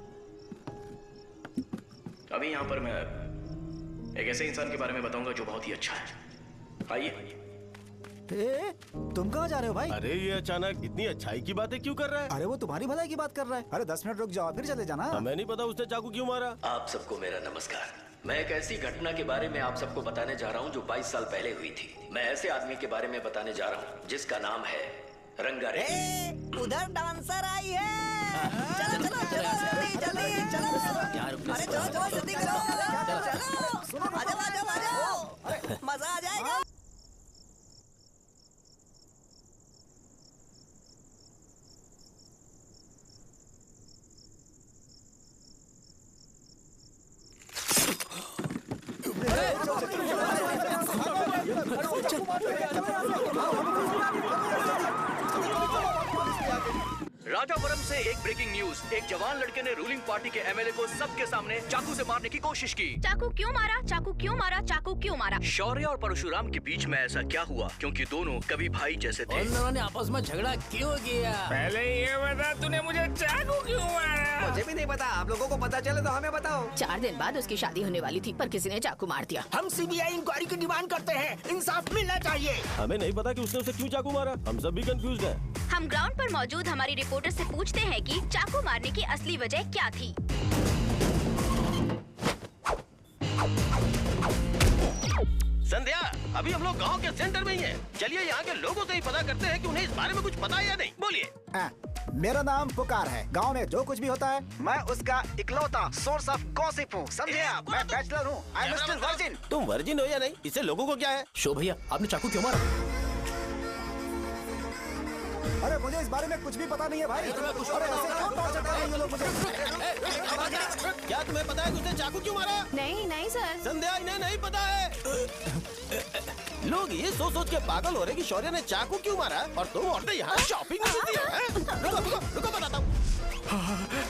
अभी यहाँ पर मैं एक ऐसे इंसान के बारे में बताऊंगा जो बहुत ही अच्छा है। आइए। तुम कहाँ जा रहे हो भाई? अरे ये अचानक इतनी अच्छाई की बातें क्यों कर रहा है? अरे वो तुम्हारी भलाई की बात कर रहा है। अरे 10 मिनट रुक जाओ फिर चले जाना। हमें नहीं पता उसने चाकू क्यों मारा। आप सबको मेरा नमस्कार। मैं एक ऐसी घटना के बारे में आप सबको बताने जा रहा हूँ जो 22 साल पहले हुई थी। मैं ऐसे आदमी के बारे में बताने जा रहा हूँ जिसका नाम है रंगारेड्डी। उधर डांसर आई है। चलो चलो चलो जल्दी जल्दी चलो। अरे चलो चलो जल्दी करो। चलो आ जाओ आ जाओ आ जाओ। मजा आ जाएगा। राजापुरम से एक ब्रेकिंग न्यूज। एक जवान लड़के ने रूलिंग पार्टी के एमएलए को सबके सामने चाकू से मारने की कोशिश की। चाकू क्यों मारा? चाकू क्यों मारा? चाकू क्यों मारा? शौर्य और परशुराम के बीच में ऐसा क्या हुआ? क्योंकि दोनों कभी भाई जैसे थे। उन दोनों ने आपस में झगड़ा क्यों किया? पहले ये बता, तूने मुझे चाकू क्यों मारा? मुझे भी नहीं पता। आप लोगों को पता चले तो हमें बताओ। 4 दिन बाद उसकी शादी होने वाली थी पर किसी ने चाकू मार दिया। हम सीबीआई इंक्वायरी की डिमांड करते हैं। इंसाफ मिलना चाहिए। हमें नहीं पता कि उसने उसे क्यों चाकू मारा। हम सब भी कंफ्यूज हैं। हम ग्राउंड पर मौजूद हमारी रिपोर्टर से पूछते हैं कि चाकू मारने की असली वजह क्या थी। संध्या, अभी हम लोग गांव के सेंटर में ही हैं। चलिए यहाँ के लोगों से ही पता करते हैं कि उन्हें इस बारे में कुछ पता है या नहीं। बोलिए। मेरा नाम पुकार है। गांव में जो कुछ भी होता है मैं उसका इकलौता सोर्स ऑफ गॉसिप हूँ। समझे आप? मैं बैचलर हूँ। I am still virgin. तुम वर्जिन हो या नहीं, इससे लोगों को क्या है? शो भैया, आपने चाकू क्यों मारा? अरे मुझे इस बारे में कुछ भी पता नहीं है भाई। अरे ऐसे क्यों टॉर्चर कर रहे हैं ये लोग मुझे? क्या तुम्हें पता है कि उसने चाकू क्यों मारा? नहीं नहीं सर। संध्या, इन्हें नहीं पता है। लोग ये सोच सोच के पागल हो रहे कि शौर्य ने चाकू क्यों मारा और तुम औरतें यहाँ शॉपिंग में बिजी हैं। रुको रुको रुको, बताता हूँ।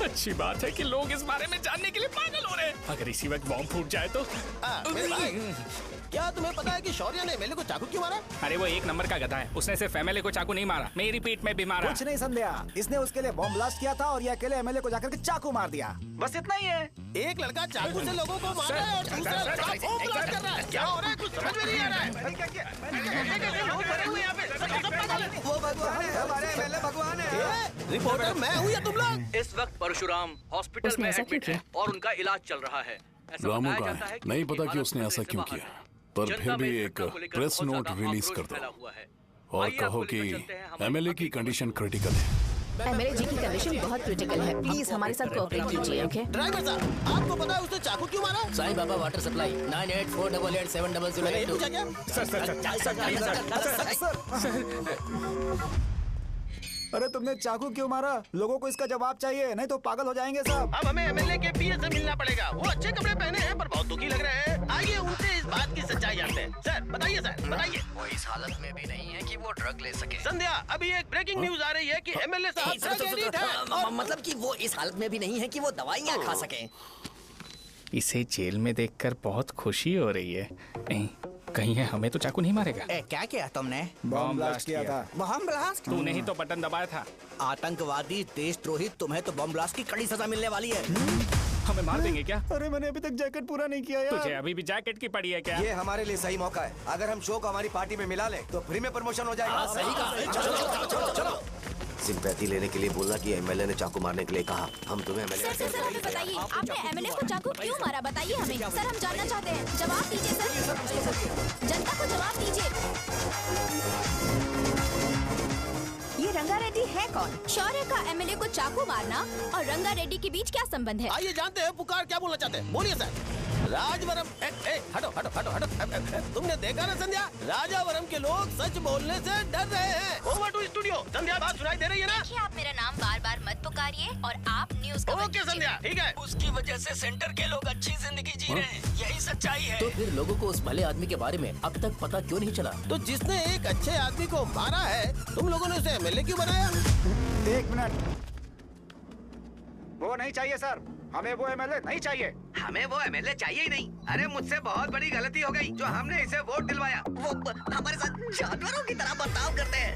अच्छी बात है कि लोग इस बारे में जानने के लिए पागल हो रहे हैं। अगर इसी वक्त बॉम्ब फूट जाए तो? मेरे भाई, क्या तुम्हें पता है कि शौर्य ने एमएलए को चाकू क्यों मारा? अरे वो एक नंबर का गधा है। उसने सिर्फ एमएलए को चाकू नहीं मारा, मेरी पीठ में भी मारा। कुछ नहीं संध्या, इसने उसके लिए बॉम्ब ब्लास्ट किया था और ये अकेले एमएलए को जाकर के चाकू मार दिया। बस इतना ही है। एक लड़का चाकू से लोगों को मार रहा है और दूसरा लड़का बॉम्ब ब्लास्ट कर रहा है। क्या हो रहा है? कुछ समझ में नहीं आ रहा है। लोग भरे हुए यहाँ पे। वो भगवान है, हमारे एमएलए भगवान है। रिपोर्टर मैं हूँ या तुम लोग? इस वक्त परशुराम हॉस्पिटल में एडमिट है और उनका इलाज चल रहा है। ऐसा रामू बताया का जाता है कि नहीं उनकी पता कि हालत उसने ऐसा खतरे से क्यों बाहर किया, है। पर जनता फिर में भी इस एक घटना को लेकर प्रेस बहुत नोट ज्यादा रिलीज आक्रोश कर फैला दो हुआ है। और आइए कहो आपको कि लेकर चलते हैं हमारे एमएलए की कंडीशन क्रिटिकल है। एमएलए जी की कंडीशन बहुत क्रिटिकल है। प्लीज हमारे साथ कोऑपरेट कीजिए। ओके ड्राइवर साहब, आपको पता है उसने चाकू क्यों मारा? Sai Baba water supply 9848870082। पूछा क्या? अरे तुमने चाकू क्यों मारा? लोगों को इसका जवाब चाहिए, नहीं तो पागल हो जाएंगे सब। अब हमें एमएलए के पीए से मिलना पड़ेगा। वो अच्छे कपड़े पहने हैं पर बहुत दुखी लग रहे हैं। आइए उनसे इस बात की सच्चाई जानते हैं। सर बताइए, सर बताइए। वो इस हालत में भी नहीं है कि वो ड्रग ले सके। संध्या, अभी एक ब्रेकिंग न्यूज आ रही है कि एमएलए साहब ड्रग एडिक्ट हैं और मतलब कि वो इस हालत में भी नहीं है कि वो दवाइयाँ खा सके। इसे जेल में देखकर बहुत खुशी हो रही है। कहीं है हमें तो चाकू नहीं मारेगा। क्या किया तुमने? बॉम्ब ब्लास्ट किया था। Bomb blast? तूने ही तो बटन दबाया था। आतंकवादी, देशद्रोही, तुम्हें तो बॉम्ब ब्लास्ट की कड़ी सजा मिलने वाली है। हमें मार देंगे क्या? अरे मैंने अभी तक जैकेट पूरा नहीं किया यार। तुझे अभी भी जैकेट की पड़ी है क्या? ये हमारे लिए सही मौका है। अगर हम शो को हमारी पार्टी में मिला ले तो फ्री में प्रमोशन हो जाएगा। सही कहा। चलो। सिंपैथी लेने के लिए बोलना कि एमएलए ने चाकू मारने के लिए कहा। हम तुम्हें एमएलए सर हमें बताइए, आपने एमएलए को चाकू क्यों मारा? बताइए हमें सर, हम जानना चाहते हैं। जवाब दीजिए सर, जनता को जवाब दीजिए। ये रंगा रेड्डी है कौन? शौर्य का एमएलए को चाकू मारना और रंगा रेड्डी के बीच क्या संबंध है? आइए जानते हैं पुकार क्या बोलना चाहते हैं। बोलिए सर। राजवरम हटो हटो हटो हटो। तुमने देखा ना संध्या, राजावरम के लोग सच बोलने से डर रहे हैं। Over to studio. संध्या बात सुनाई दे रही है ना? देखिए, आप मेरा नाम बार बार मत पुकारिए और आप न्यूज़ कवर ओके संध्या, ठीक है। उसकी वजह से सेंटर के लोग अच्छी जिंदगी जी रहे हैं, यही सच्चाई है। तो फिर लोगों को उस भले आदमी के बारे में अब तक पता क्यों नहीं चला? तो जिसने एक अच्छे आदमी को मारा है, तुम लोगों ने उसे एमएलए क्यों बनाया? 1 मिनट। वो नहीं चाहिए सर, हमें वो एमएलए नहीं चाहिए। हमें वो एमएलए चाहिए ही नहीं। अरे मुझसे बहुत बड़ी गलती हो गई जो हमने इसे वोट दिलवाया। वो हमारे साथ जानवरों की तरह बर्ताव करते हैं।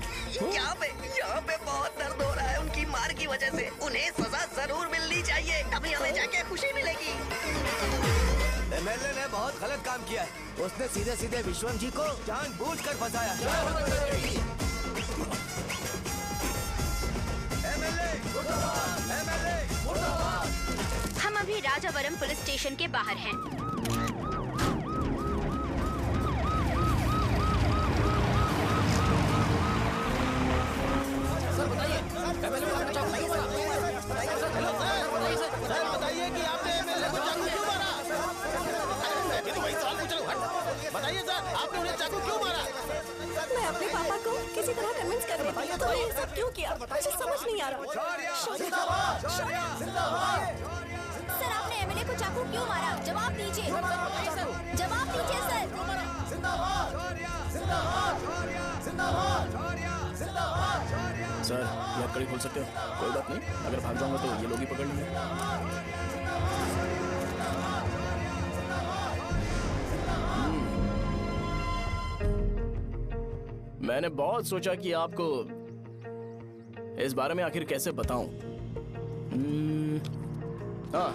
यहाँ पे बहुत दर्द हो रहा है उनकी मार की वजह से। उन्हें सजा जरूर मिलनी चाहिए, तभी हमें जाके खुशी मिलेगी। एमएलए ने बहुत गलत काम किया है। उसने सीधे सीधे विश्वम जी को जानबूझकर फंसाया। हम अभी राजावरम पुलिस स्टेशन के बाहर हैं। सर बताइए कि आपने एमएलए को चाकू क्यों मारा? मैं तो वही सवाल पूछ रहा हूँ। बताइए सर, आपने उन्हें चाकू क्यों मारा? मैं अपने पापा को किसी तरह कन्विंस कर रही थी। तो ये सब क्यों किया मुझे समझ नहीं आ रहा। सर, आपने एमएलए को चाकू क्यों मारा? जवाब दीजिए। जवाब दीजिए सर। सर, ये आप कड़ी खोल सकते हो? कोई बात नहीं, अगर भाग जाऊंगा तो ये लोग ही पकड़ लेंगे। मैंने बहुत सोचा कि आपको इस बारे में आखिर कैसे बताऊं। हाँ,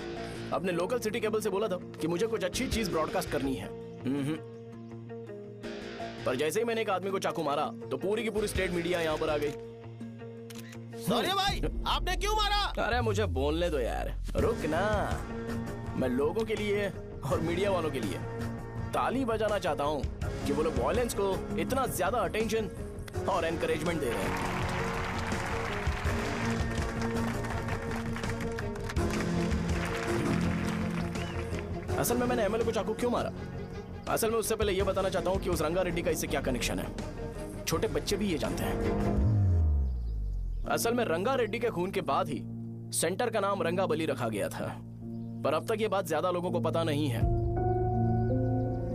अपने लोकल सिटी केबल से बोला था कि मुझे कुछ अच्छी चीज ब्रॉडकास्ट करनी है। पर जैसे ही मैंने एक आदमी को चाकू मारा तो पूरी की पूरी स्टेट मीडिया यहाँ पर आ गई। सॉरी भाई, आपने क्यों मारा? अरे मुझे बोलने दो यार, रुक ना। मैं लोगों के लिए और मीडिया वालों के लिए ताली बजाना चाहता हूँ कि वो लोग वायलेंस को इतना ज्यादा अटेंशन और एनकरेजमेंट दे रहे हैं। असल में मैंने एमएलए को चाकू क्यों मारा? असल में उससे पहले यह बताना चाहता हूँ कि उस रंगा रेड्डी का इससे क्या कनेक्शन है। छोटे बच्चे भी ये जानते हैं। असल में रंगा रेड्डी के खून के बाद ही सेंटर का नाम रंगाबली रखा गया था, पर अब तक ये बात ज्यादा लोगों को पता नहीं है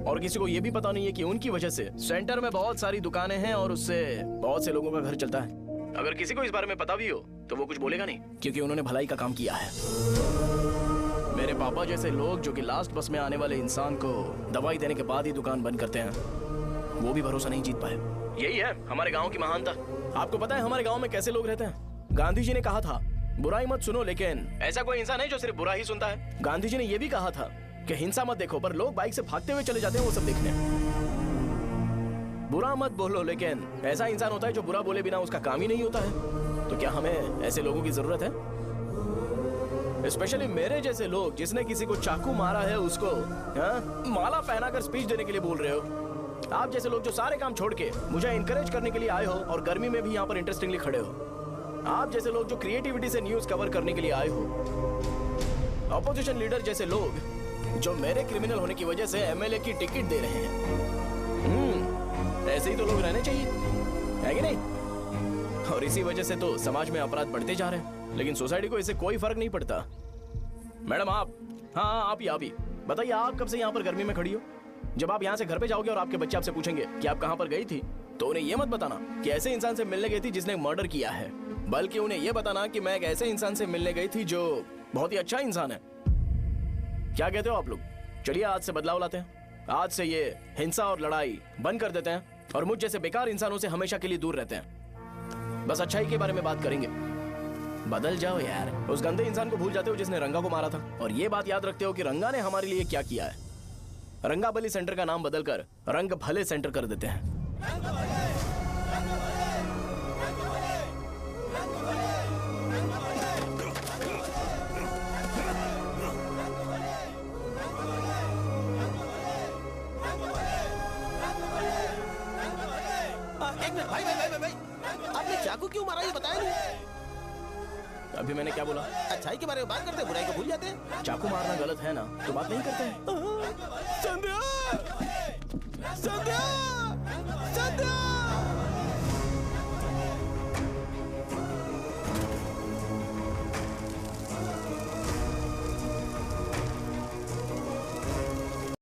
और किसी को ये भी पता नहीं है कि उनकी वजह से सेंटर में बहुत सारी दुकानें हैं और उससे बहुत से लोगों का घर चलता है। अगर किसी को इस बारे में पता भी हो तो वो कुछ बोलेगा नहीं, क्योंकि उन्होंने भलाई का काम किया है। मेरे पापा जैसे लोग जो कि लास्ट बस में आने वाले इंसान को दवाई देने के बाद ही दुकान बंद करते हैं, वो भी भरोसा नहीं जीत पाए। यही है हमारे गांव की महानता। आपको पता है हमारे गांव में कैसे लोग रहते हैं? गांधी जी ने कहा था बुराई मत सुनो, लेकिन ऐसा कोई इंसान है जो सिर्फ बुरा ही सुनता है। गांधी जी ने यह भी कहा था कि हिंसा मत देखो, पर लोग बाइक से भागते हुए चले जाते हैं वो सब देखने। बुरा मत बोलो, लेकिन ऐसा इंसान होता है जो बुरा बोले बिना उसका काम ही नहीं होता है। तो क्या हमें ऐसे लोगों की जरूरत है? स्पेशली मेरे जैसे लोग जिसने किसी को चाकू मारा है उसको माला पहनाकर स्पीच देने के लिए बोल रहे हो। आप जैसे लोग जो सारे काम छोड़ के मुझे इंकरेज करने के लिए आए हो और गर्मी में भी यहाँ पर इंटरेस्टिंगली खड़े हो। आप जैसे लोग जो क्रिएटिविटी से न्यूज कवर करने के लिए आए हो। अपोजिशन लीडर जैसे लोग जो मेरे क्रिमिनल होने की वजह से एमएलए की टिकट दे रहे हैं। ऐसे ही तो लोग रहने चाहिए, है कि नहीं? और इसी वजह से तो समाज में अपराध बढ़ते जा रहे हैं, लेकिन सोसाइटी को इससे कोई फर्क नहीं पड़ता। मैडम आप, हाँ आप ही बताइए, आप कब से यहाँ पर गर्मी में खड़ी हो? जब आप यहाँ से घर पे जाओगे और आपके बच्चे आपसे पूछेंगे कि आप कहाँ पर गई थी, तो उन्हें यह मत बताना कि ऐसे इंसान से मिलने गई थी जिसने मर्डर किया है, बल्कि उन्हें यह बताना कि मैं एक ऐसे इंसान से मिलने गई थी जो बहुत ही अच्छा इंसान है। क्या कहते हो आप लोग? चलिए आज से बदलाव लाते हैं। आज से ये हिंसा और लड़ाई बंद कर देते हैं और मुझ जैसे बेकार इंसानों से हमेशा के लिए दूर रहते हैं। बस अच्छाई के बारे में बात करेंगे। बदल जाओ यार, उस गंदे इंसान को भूल जाते हो जिसने रंगा को मारा था, और ये बात याद रखते हो कि रंगा ने हमारे लिए क्या किया है। रंगाबली सेंटर का नाम बदलकर रंग भले सेंटर कर देते हैं। एक मिनट भाई, आपने चाकू क्यों मारा ये बताया नहीं। अभी मैंने क्या बोला? अच्छाई के बारे में बात करते, बुराई को भूल जाते। चाकू मारना गलत है ना, तो बात नहीं करते हैं। संध्या, संध्या।